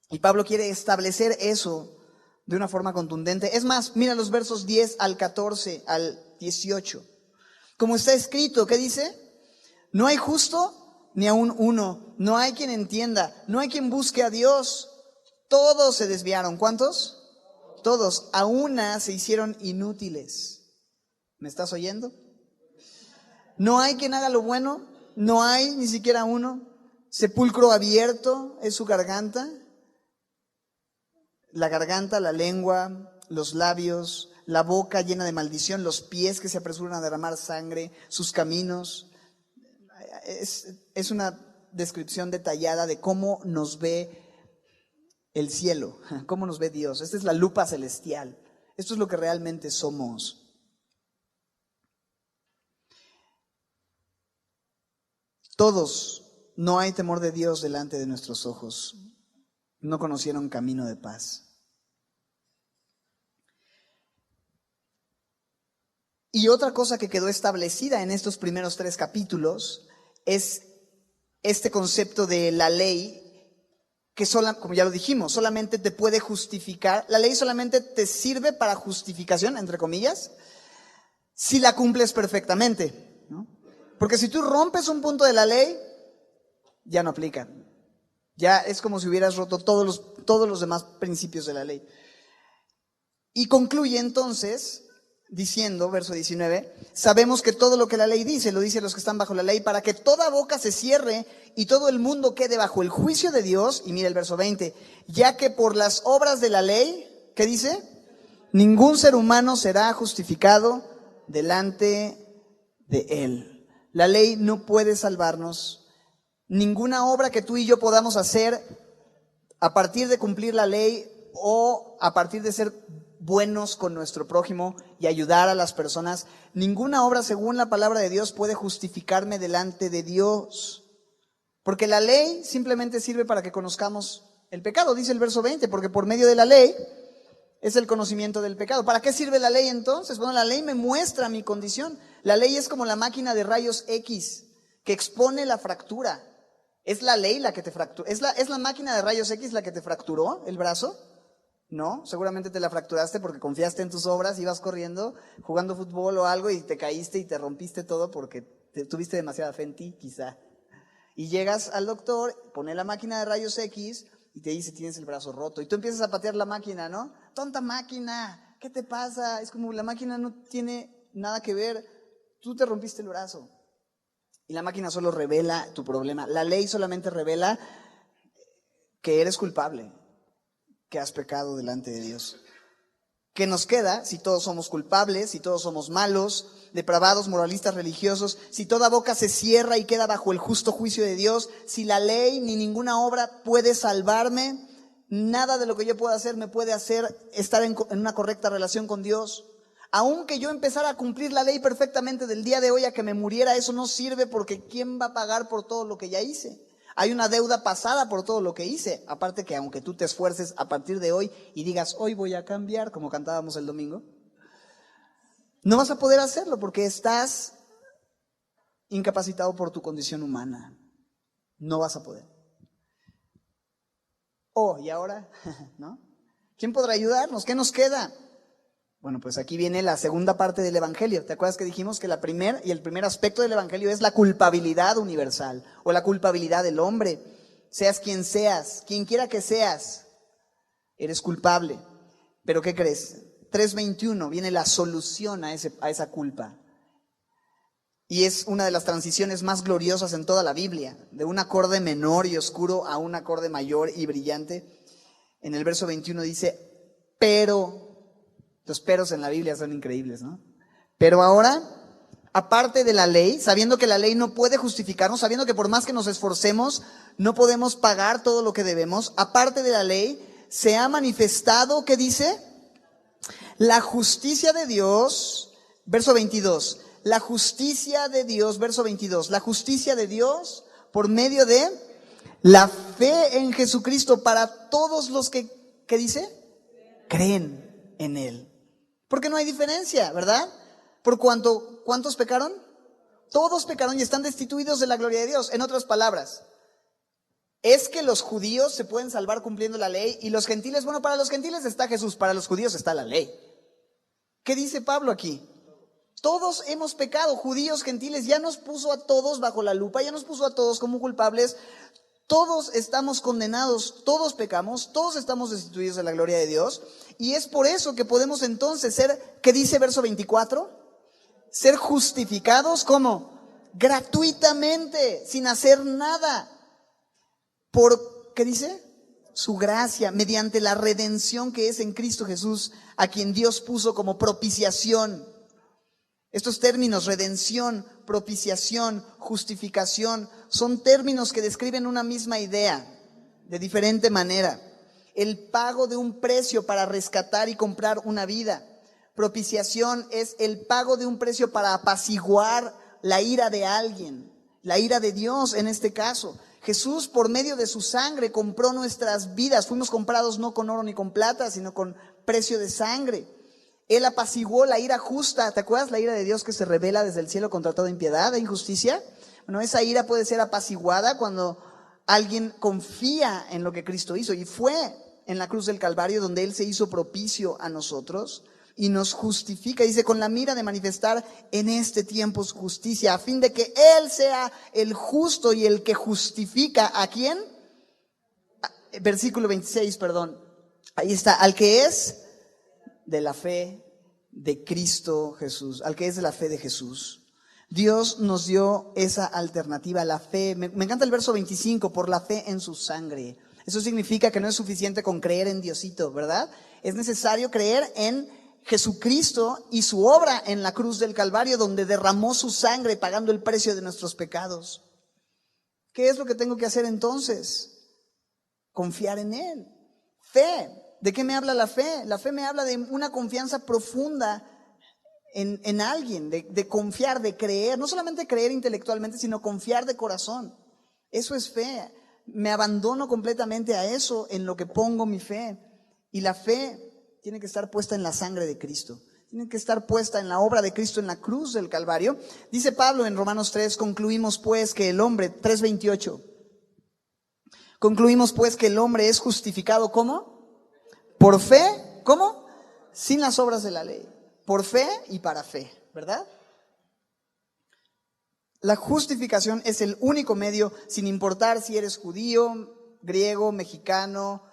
Y Pablo quiere establecer eso de una forma contundente. Es más, mira los versos 10 al 14, al 18. Como está escrito, ¿qué dice? No hay justo ni aun uno, no hay quien entienda, no hay quien busque a Dios. Todos se desviaron. ¿Cuántos? Todos, a una se hicieron inútiles. ¿Me estás oyendo? No hay quien haga lo bueno, no hay ni siquiera uno. Sepulcro abierto es su garganta. La garganta, la lengua, los labios, la boca llena de maldición, los pies que se apresuran a derramar sangre, sus caminos. Es una descripción detallada de cómo nos ve el cielo, cómo nos ve Dios. Esta es la lupa celestial. Esto es lo que realmente somos. Todos, no hay temor de Dios delante de nuestros ojos. No conocieron camino de paz. Y otra cosa que quedó establecida en estos primeros 3 capítulos es este concepto de la ley que como ya lo dijimos, solamente te puede justificar. La ley solamente te sirve para justificación, entre comillas, si la cumples perfectamente, ¿no? Porque si tú rompes un punto de la ley, ya no aplica. Ya es como si hubieras roto todos los demás principios de la ley. Y concluye entonces diciendo, verso 19, sabemos que todo lo que la ley dice, lo dice a los que están bajo la ley, para que toda boca se cierre y todo el mundo quede bajo el juicio de Dios. Y mira el verso 20, ya que por las obras de la ley, ¿qué dice? Ningún ser humano será justificado delante de él. La ley no puede salvarnos. Ninguna obra que tú y yo podamos hacer a partir de cumplir la ley o a partir de ser buenos con nuestro prójimo y ayudar a las personas, ninguna obra según la palabra de Dios puede justificarme delante de Dios. Porque la ley simplemente sirve para que conozcamos el pecado, dice el verso 20, porque por medio de la ley es el conocimiento del pecado. ¿Para qué sirve la ley entonces? Bueno, la ley me muestra mi condición. La ley es como la máquina de rayos X que expone la fractura. ¿Es la ley la que te fracturó? ¿Es la máquina de rayos X la que te fracturó el brazo? No, seguramente te la fracturaste porque confiaste en tus obras, ibas corriendo, jugando fútbol o algo y te caíste y te rompiste todo porque tuviste demasiada fe en ti, quizá. Y llegas al doctor, pone la máquina de rayos X y te dice, tienes el brazo roto. Y tú empiezas a patear la máquina, ¿no? Tonta máquina, ¿qué te pasa? Es como la máquina no tiene nada que ver, tú te rompiste el brazo. Y la máquina solo revela tu problema. La ley solamente revela que eres culpable, que has pecado delante de Dios. ¿Qué nos queda si todos somos culpables, si todos somos malos, depravados, moralistas, religiosos, si toda boca se cierra y queda bajo el justo juicio de Dios, si la ley ni ninguna obra puede salvarme, nada de lo que yo pueda hacer me puede hacer estar en una correcta relación con Dios? Aunque yo empezara a cumplir la ley perfectamente del día de hoy a que me muriera, eso no sirve porque ¿quién va a pagar por todo lo que ya hice? Hay una deuda pasada por todo lo que hice. Aparte que aunque tú te esfuerces a partir de hoy y digas, hoy voy a cambiar, como cantábamos el domingo, no vas a poder hacerlo porque estás incapacitado por tu condición humana. No vas a poder. Oh, ¿y ahora? ¿No? ¿Quién podrá ayudarnos? ¿Qué nos queda? Bueno, pues aquí viene la segunda parte del Evangelio. ¿Te acuerdas que dijimos que el primer aspecto del Evangelio es la culpabilidad universal o la culpabilidad del hombre? Seas, quien quiera que seas, eres culpable. ¿Pero qué crees? 3:21 viene la solución a esa culpa. Y es una de las transiciones más gloriosas en toda la Biblia, de un acorde menor y oscuro a un acorde mayor y brillante. En el verso 21 dice, pero... Los peros en la Biblia son increíbles, ¿no? Pero ahora, aparte de la ley, sabiendo que la ley no puede justificarnos, sabiendo que por más que nos esforcemos, no podemos pagar todo lo que debemos, aparte de la ley, se ha manifestado, ¿qué dice? La justicia de Dios, verso 22, la justicia de Dios, verso 22, la justicia de Dios por medio de la fe en Jesucristo para todos los que, ¿qué dice? Creen en Él. Porque no hay diferencia, ¿verdad? Por cuanto, ¿cuántos pecaron? Todos pecaron y están destituidos de la gloria de Dios. En otras palabras, es que los judíos se pueden salvar cumpliendo la ley y los gentiles, bueno, para los gentiles está Jesús, para los judíos está la ley. ¿Qué dice Pablo aquí? Todos hemos pecado, judíos, gentiles, ya nos puso a todos bajo la lupa, ya nos puso a todos como culpables. Todos estamos condenados, todos pecamos, todos estamos destituidos de la gloria de Dios. Y es por eso que podemos entonces ser, ¿qué dice verso 24? Ser justificados, ¿cómo? Gratuitamente, sin hacer nada. Por, ¿qué dice? Su gracia, mediante la redención que es en Cristo Jesús, a quien Dios puso como propiciación. Estos términos, redención, propiciación, justificación, son términos que describen una misma idea de diferente manera. El pago de un precio para rescatar y comprar una vida. Propiciación es el pago de un precio para apaciguar la ira de alguien, la ira de Dios en este caso. Jesús, por medio de su sangre, compró nuestras vidas. Fuimos comprados no con oro ni con plata, sino con precio de sangre. Él apaciguó la ira justa. ¿Te acuerdas la ira de Dios que se revela desde el cielo contra toda impiedad e injusticia? Bueno, esa ira puede ser apaciguada cuando alguien confía en lo que Cristo hizo. Y fue en la cruz del Calvario donde Él se hizo propicio a nosotros. y nos justifica, dice, con la mira de manifestar en este tiempo su justicia, a fin de que Él sea el justo y el que justifica ¿a quién? Versículo 26, perdón. Ahí está, al que es de la fe de Cristo Jesús, al que es de la fe de Jesús. Dios nos dio esa alternativa, la fe. Me encanta el verso 25, por la fe en su sangre. Eso significa que no es suficiente con creer en Diosito, ¿verdad? Es necesario creer en Jesucristo y su obra en la cruz del Calvario, donde derramó su sangre pagando el precio de nuestros pecados. ¿Qué es lo que tengo que hacer entonces? Confiar en Él. Fe. ¿De qué me habla la fe? La fe me habla de una confianza profunda en alguien, de confiar, de creer, no solamente creer intelectualmente, sino confiar de corazón. Eso es fe. Me abandono completamente a eso en lo que pongo mi fe. Y la fe tiene que estar puesta en la sangre de Cristo. Tiene que estar puesta en la obra de Cristo en la cruz del Calvario. Dice Pablo en Romanos 3, concluimos pues que el hombre, 3:28, concluimos pues que el hombre es justificado, ¿cómo? Por fe, ¿cómo? Sin las obras de la ley. Por fe y para fe, ¿verdad? La justificación es el único medio, sin importar si eres judío, griego, mexicano,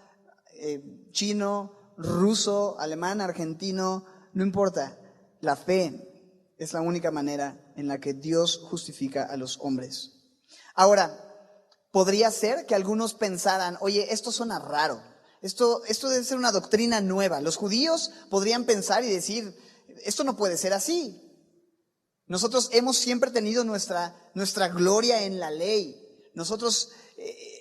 chino, ruso, alemán, argentino, no importa. La fe es la única manera en la que Dios justifica a los hombres. Ahora, podría ser que algunos pensaran, oye, esto suena raro. Esto debe ser una doctrina nueva. Los judíos podrían pensar y decir, esto no puede ser así. Nosotros hemos siempre tenido nuestra gloria en la ley. Nosotros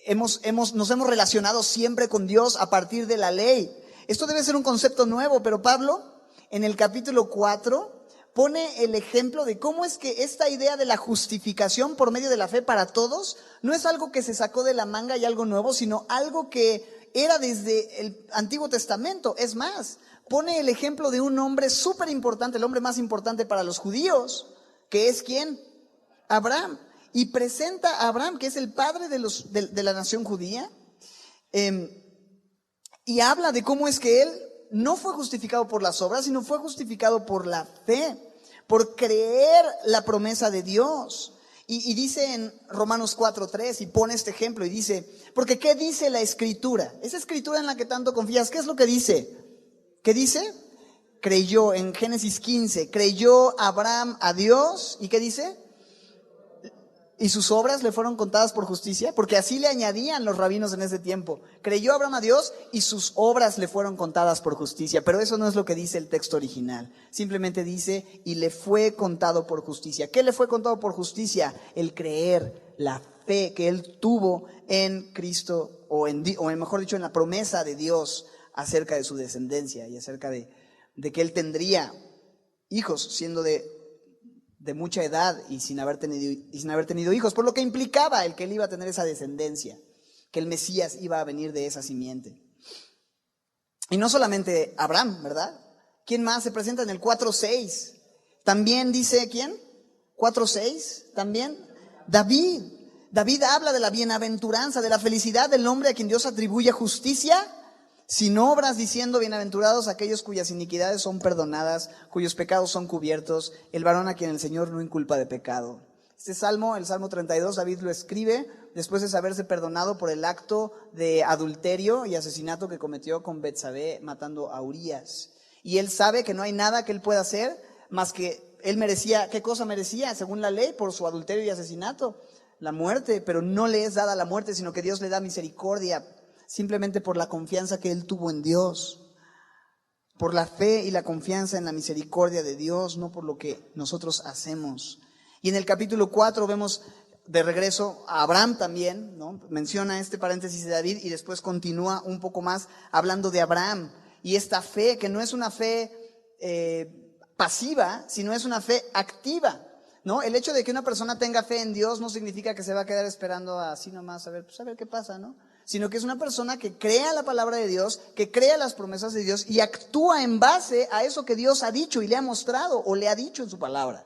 nos hemos relacionado siempre con Dios a partir de la ley. Esto debe ser un concepto nuevo, pero Pablo, en el capítulo 4, pone el ejemplo de cómo es que esta idea de la justificación por medio de la fe para todos no es algo que se sacó de la manga y algo nuevo, sino algo que era desde el Antiguo Testamento. Es más, pone el ejemplo de un hombre súper importante, el hombre más importante para los judíos, que es ¿quién? Abraham. Y presenta a Abraham, que es el padre de la nación judía, y habla de cómo es que él no fue justificado por las obras, sino fue justificado por la fe, por creer la promesa de Dios. Y dice en Romanos 4:3, y pone este ejemplo y dice, porque ¿qué dice la Escritura? Esa Escritura en la que tanto confías, ¿qué es lo que dice? ¿Qué dice? Creyó, en Génesis 15, creyó Abraham a Dios, ¿y qué dice? Y sus obras le fueron contadas por justicia, porque así le añadían los rabinos en ese tiempo. Creyó Abraham a Dios y sus obras le fueron contadas por justicia. Pero eso no es lo que dice el texto original. Simplemente dice, y le fue contado por justicia. ¿Qué le fue contado por justicia? El creer, la fe que él tuvo en Cristo, o mejor dicho, en la promesa de Dios acerca de su descendencia y acerca de que él tendría hijos siendo de mucha edad y sin haber tenido hijos, por lo que implicaba el que él iba a tener esa descendencia, que el Mesías iba a venir de esa simiente. Y no solamente Abraham, ¿verdad? ¿Quién más se presenta en el 4:6? También dice, ¿quién? 4:6, también David. David habla de la bienaventuranza, de la felicidad del hombre a quien Dios atribuye justicia sin obras, diciendo, bienaventurados aquellos cuyas iniquidades son perdonadas, cuyos pecados son cubiertos, el varón a quien el Señor no inculpa de pecado. Este salmo, el Salmo 32, David lo escribe después de haberse perdonado por el acto de adulterio y asesinato que cometió con Betsabé, matando a Urías. Y él sabe que no hay nada que él pueda hacer más que él merecía. ¿Qué cosa merecía? Según la ley, por su adulterio y asesinato, la muerte, pero no le es dada la muerte, sino que Dios le da misericordia, simplemente por la confianza que él tuvo en Dios, por la fe y la confianza en la misericordia de Dios, no por lo que nosotros hacemos. Y en el capítulo 4 vemos de regreso a Abraham también, ¿no? Menciona este paréntesis de David y después continúa un poco más hablando de Abraham y esta fe que no es una fe pasiva, sino es una fe activa, ¿no? El hecho de que una persona tenga fe en Dios no significa que se va a quedar esperando así nomás a ver qué pasa, ¿no? Sino que es una persona que crea la palabra de Dios, que crea las promesas de Dios y actúa en base a eso que Dios ha dicho y le ha mostrado o le ha dicho en su palabra.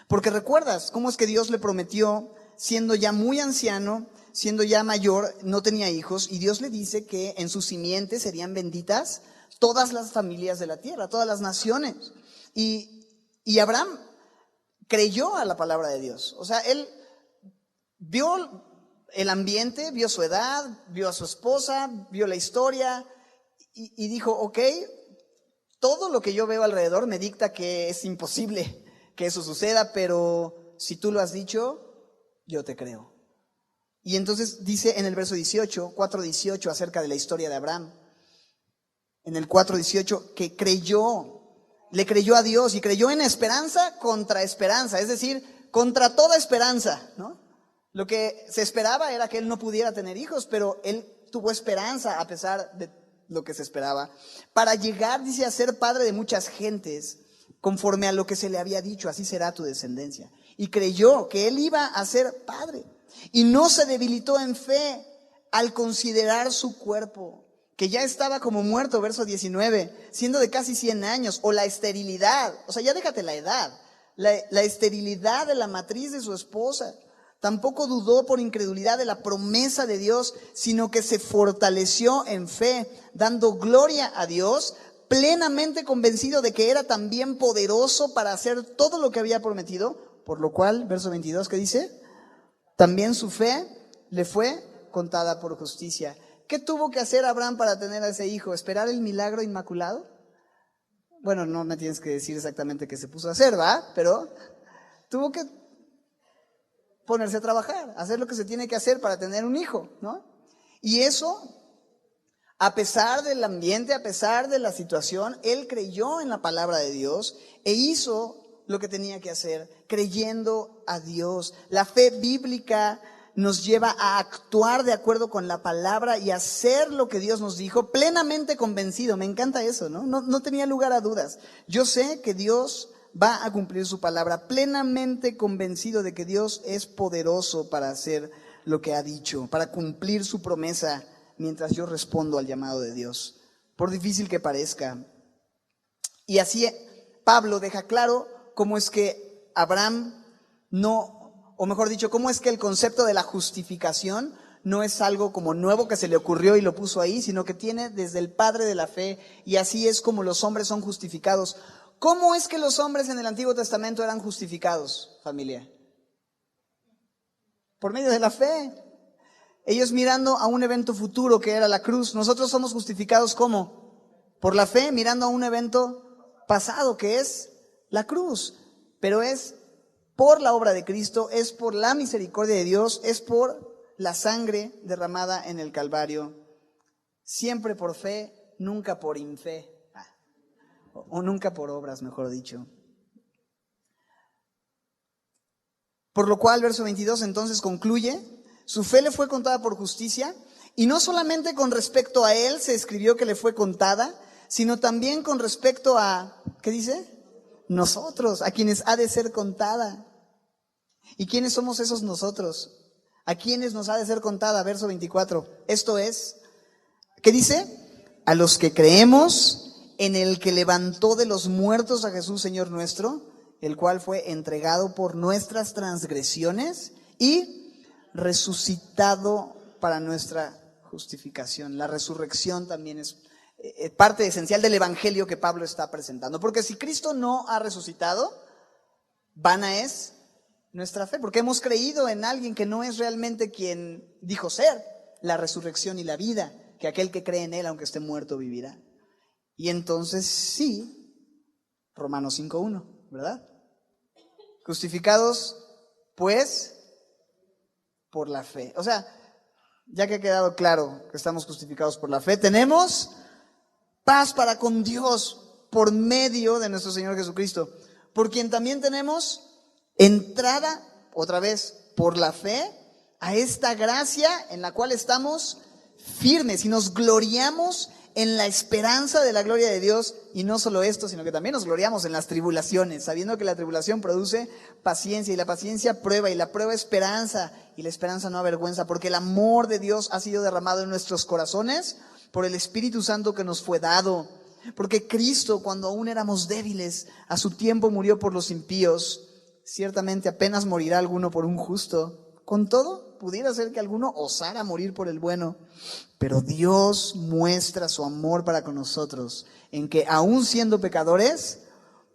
Porque recuerdas cómo es que Dios le prometió, siendo ya muy anciano, siendo ya mayor, no tenía hijos, y Dios le dice que en su simiente serían benditas todas las familias de la tierra, todas las naciones. Y Abraham creyó a la palabra de Dios. O sea, él vio el ambiente, vio su edad, vio a su esposa, vio la historia y dijo, ok, todo lo que yo veo alrededor me dicta que es imposible que eso suceda, pero si tú lo has dicho, yo te creo. Y entonces dice en el verso 18, 4:18, acerca de la historia de Abraham, en el 4:18, que le creyó a Dios y creyó en esperanza contra esperanza, es decir, contra toda esperanza, ¿no? Lo que se esperaba era que él no pudiera tener hijos, pero él tuvo esperanza a pesar de lo que se esperaba, para llegar, dice, a ser padre de muchas gentes, conforme a lo que se le había dicho, así será tu descendencia. Y creyó que él iba a ser padre, y no se debilitó en fe al considerar su cuerpo, que ya estaba como muerto, verso 19, siendo de casi 100 años, o la esterilidad, o sea, ya déjate la edad, la esterilidad de la matriz de su esposa. Tampoco dudó por incredulidad de la promesa de Dios, sino que se fortaleció en fe, dando gloria a Dios, plenamente convencido de que era también poderoso para hacer todo lo que había prometido, por lo cual, verso 22, ¿qué dice? También su fe le fue contada por justicia. ¿Qué tuvo que hacer Abraham para tener a ese hijo? ¿Esperar el milagro inmaculado? Bueno, no me tienes que decir exactamente qué se puso a hacer, ¿va? Pero tuvo que ponerse a trabajar, hacer lo que se tiene que hacer para tener un hijo, ¿no? Y eso, a pesar del ambiente, a pesar de la situación, él creyó en la palabra de Dios e hizo lo que tenía que hacer, creyendo a Dios. La fe bíblica nos lleva a actuar de acuerdo con la palabra y hacer lo que Dios nos dijo, plenamente convencido. Me encanta eso, ¿no? No tenía lugar a dudas. Yo sé que Dios va a cumplir su palabra, plenamente convencido de que Dios es poderoso para hacer lo que ha dicho, para cumplir su promesa mientras yo respondo al llamado de Dios, por difícil que parezca. Y así Pablo deja claro cómo es que Abraham no, o mejor dicho, cómo es que el concepto de la justificación no es algo como nuevo que se le ocurrió y lo puso ahí, sino que tiene desde el padre de la fe, y así es como los hombres son justificados. ¿Cómo es que los hombres en el Antiguo Testamento eran justificados, familia? Por medio de la fe. Ellos mirando a un evento futuro que era la cruz. Nosotros somos justificados ¿cómo? Por la fe, mirando a un evento pasado que es la cruz. Pero es por la obra de Cristo, es por la misericordia de Dios, es por la sangre derramada en el Calvario. Siempre por fe, nunca por infe. O nunca por obras, mejor dicho. Por lo cual, verso 22, entonces concluye, su fe le fue contada por justicia, y no solamente con respecto a él se escribió que le fue contada, sino también con respecto a, ¿qué dice? Nosotros, a quienes ha de ser contada. ¿Y quiénes somos esos nosotros? ¿A quienes nos ha de ser contada? Verso 24. Esto es, ¿qué dice? A los que creemos en el que levantó de los muertos a Jesús, Señor nuestro, el cual fue entregado por nuestras transgresiones y resucitado para nuestra justificación. La resurrección también es parte esencial del evangelio que Pablo está presentando. Porque si Cristo no ha resucitado, vana es nuestra fe, porque hemos creído en alguien que no es realmente quien dijo ser, la resurrección y la vida, que aquel que cree en él, aunque esté muerto, vivirá. Y entonces sí, Romanos 5:1, ¿verdad? Justificados, pues, por la fe. O sea, ya que ha quedado claro que estamos justificados por la fe, tenemos paz para con Dios por medio de nuestro Señor Jesucristo, por quien también tenemos entrada, otra vez, por la fe, a esta gracia en la cual estamos firmes y nos gloriamos en la esperanza de la gloria de Dios. Y no solo esto, sino que también nos gloriamos en las tribulaciones, sabiendo que la tribulación produce paciencia, y la paciencia prueba, y la prueba esperanza, y la esperanza no avergüenza, porque el amor de Dios ha sido derramado en nuestros corazones por el Espíritu Santo que nos fue dado. Porque Cristo, cuando aún éramos débiles, a su tiempo murió por los impíos. Ciertamente apenas morirá alguno por un justo. Con todo, pudiera ser que alguno osara morir por el bueno. Pero Dios muestra su amor para con nosotros en que aún siendo pecadores,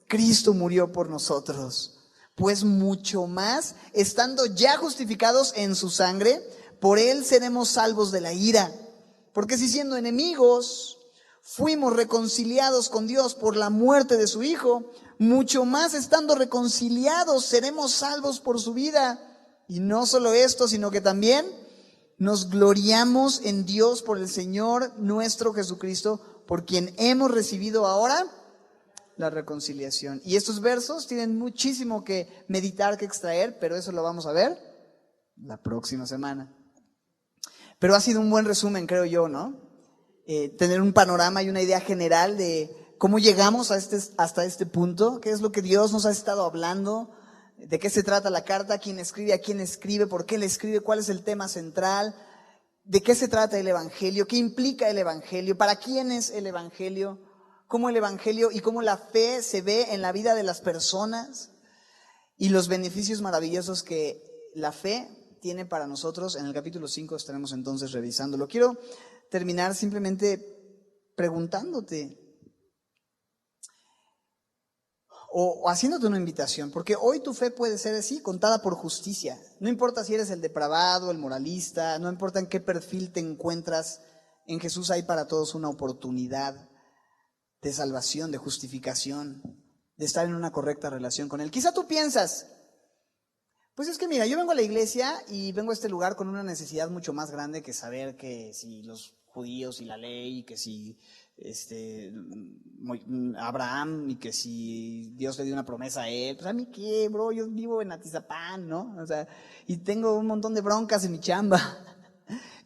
Cristo murió por nosotros. Pues mucho más, estando ya justificados en su sangre, por Él seremos salvos de la ira. Porque si siendo enemigos fuimos reconciliados con Dios por la muerte de su Hijo, mucho más estando reconciliados seremos salvos por su vida. Y no solo esto, sino que también nos gloriamos en Dios por el Señor nuestro Jesucristo, por quien hemos recibido ahora la reconciliación. Y estos versos tienen muchísimo que meditar, que extraer, pero eso lo vamos a ver la próxima semana. Pero ha sido un buen resumen, creo yo, ¿no? Tener un panorama y una idea general de cómo llegamos hasta este punto, qué es lo que Dios nos ha estado hablando, de qué se trata la carta, quién escribe, a quién escribe, por qué le escribe, cuál es el tema central, de qué se trata el Evangelio, qué implica el Evangelio, para quién es el Evangelio, cómo el Evangelio y cómo la fe se ve en la vida de las personas y los beneficios maravillosos que la fe tiene para nosotros. En el capítulo 5 estaremos entonces revisándolo. Quiero terminar simplemente preguntándote o haciéndote una invitación, porque hoy tu fe puede ser así, contada por justicia. No importa si eres el depravado, el moralista, no importa en qué perfil te encuentras, en Jesús hay para todos una oportunidad de salvación, de justificación, de estar en una correcta relación con Él. Quizá tú piensas, pues es que mira, yo vengo a la iglesia y vengo a este lugar con una necesidad mucho más grande que saber que si los judíos y la ley, que si Abraham y que si Dios le dio una promesa a él. Pues a mí qué, bro, yo vivo en Atizapán, ¿no? O sea, y tengo un montón de broncas en mi chamba.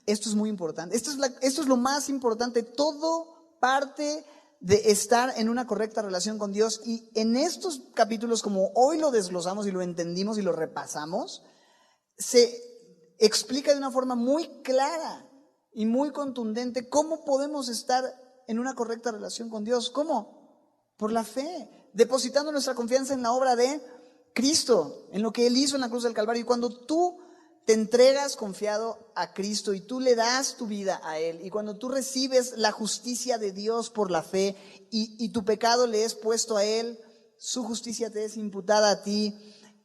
Esto es muy importante. Esto es lo más importante. Todo parte de estar en una correcta relación con Dios. Y en estos capítulos, como hoy lo desglosamos y lo entendimos y lo repasamos, se explica de una forma muy clara y muy contundente cómo podemos estar en una correcta relación con Dios. ¿Cómo? Por la fe, depositando nuestra confianza en la obra de Cristo, en lo que Él hizo en la cruz del Calvario. Y cuando tú te entregas confiado a Cristo y tú le das tu vida a Él, y cuando tú recibes la justicia de Dios por la fe y tu pecado le es puesto a Él, su justicia te es imputada a ti,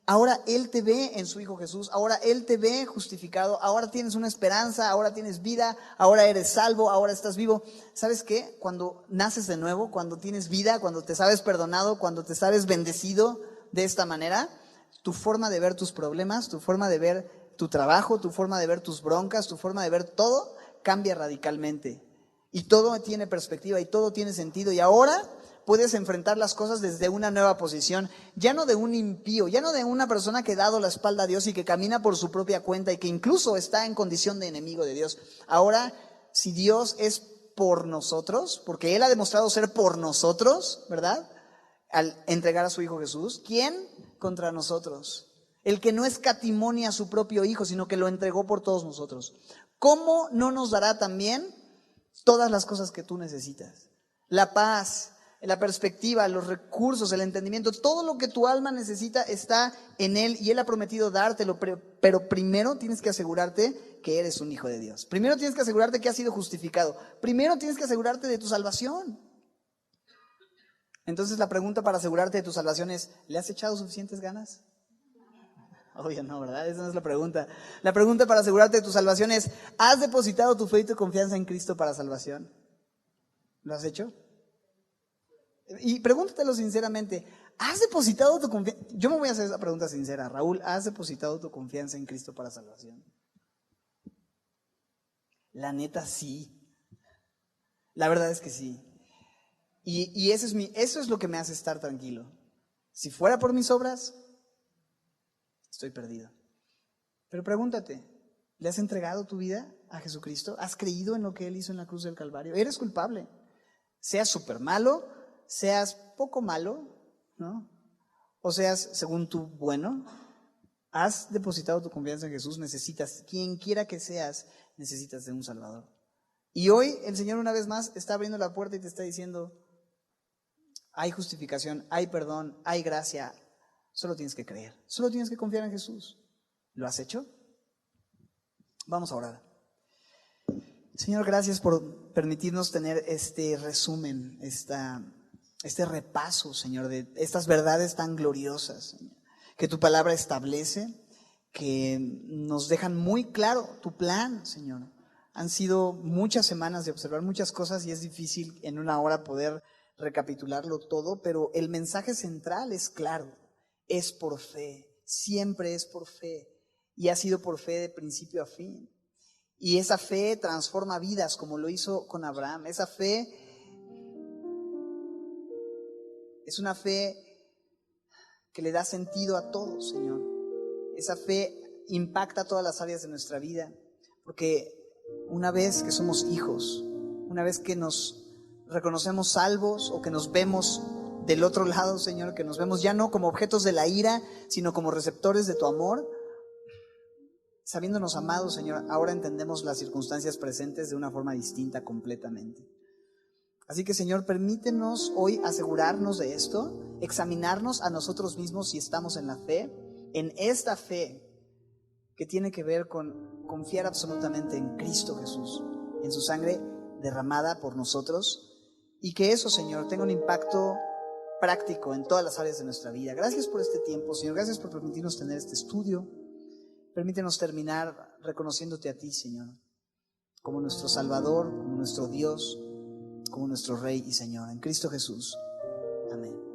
ahora Él te ve en su Hijo Jesús, ahora Él te ve justificado, ahora tienes una esperanza, ahora tienes vida, ahora eres salvo, ahora estás vivo. ¿Sabes qué? Cuando naces de nuevo, cuando tienes vida, cuando te sabes perdonado, cuando te sabes bendecido de esta manera, tu forma de ver tus problemas, tu forma de ver tu trabajo, tu forma de ver tus broncas, tu forma de ver todo cambia radicalmente. Y todo tiene perspectiva y todo tiene sentido. Y ahora puedes enfrentar las cosas desde una nueva posición, ya no de un impío, ya no de una persona que ha dado la espalda a Dios y que camina por su propia cuenta y que incluso está en condición de enemigo de Dios. Ahora, si Dios es por nosotros, porque Él ha demostrado ser por nosotros, ¿verdad? Al entregar a su Hijo Jesús, ¿quién contra nosotros? El que no escatimó a su propio Hijo, sino que lo entregó por todos nosotros. ¿Cómo no nos dará también todas las cosas que tú necesitas? La paz, la perspectiva, los recursos, el entendimiento, todo lo que tu alma necesita está en Él y Él ha prometido dártelo, pero primero tienes que asegurarte que eres un hijo de Dios. Primero tienes que asegurarte que has sido justificado. Primero tienes que asegurarte de tu salvación. Entonces la pregunta para asegurarte de tu salvación es, ¿le has echado suficientes ganas? Obvio no, ¿verdad? Esa no es la pregunta. La pregunta para asegurarte de tu salvación es, ¿has depositado tu fe y tu confianza en Cristo para salvación? ¿Lo has hecho? Y pregúntatelo sinceramente, ¿has depositado tu confianza? Yo me voy a hacer esa pregunta sincera. Raúl, ¿has depositado tu confianza en Cristo para salvación? La neta sí. La verdad es que sí. Y eso es lo que me hace estar tranquilo. Si fuera por mis obras, estoy perdido. Pero pregúntate, ¿le has entregado tu vida a Jesucristo? ¿Has creído en lo que Él hizo en la cruz del Calvario? Eres culpable. Seas súper malo, seas poco malo, ¿no? O seas, según tú, bueno. Has depositado tu confianza en Jesús, necesitas, quien quiera que seas, necesitas de un Salvador. Y hoy el Señor una vez más está abriendo la puerta y te está diciendo, hay justificación, hay perdón, hay gracia. Solo tienes que creer, solo tienes que confiar en Jesús. ¿Lo has hecho? Vamos a orar. Señor, gracias por permitirnos tener este resumen, este repaso, Señor, de estas verdades tan gloriosas, Señor, que tu palabra establece, que nos dejan muy claro tu plan, Señor. Han sido muchas semanas de observar muchas cosas y es difícil en una hora poder recapitularlo todo, pero el mensaje central es claro, es por fe, siempre es por fe y ha sido por fe de principio a fin. Y esa fe transforma vidas como lo hizo con Abraham. Esa fe es una fe que le da sentido a todo, Señor. Esa fe impacta todas las áreas de nuestra vida, porque una vez que somos hijos, una vez que nos reconocemos salvos o que nos vemos del otro lado, Señor, que nos vemos ya no como objetos de la ira, sino como receptores de tu amor, sabiéndonos amados, Señor, ahora entendemos las circunstancias presentes de una forma distinta completamente. Así que, Señor, permítenos hoy asegurarnos de esto, examinarnos a nosotros mismos si estamos en la fe, en esta fe que tiene que ver con confiar absolutamente en Cristo Jesús, en su sangre derramada por nosotros, y que eso, Señor, tenga un impacto práctico en todas las áreas de nuestra vida. Gracias por este tiempo, Señor, gracias por permitirnos tener este estudio. Permítenos terminar reconociéndote a ti, Señor, como nuestro Salvador, como nuestro Dios, como nuestro Rey y Señor. En Cristo Jesús. Amén.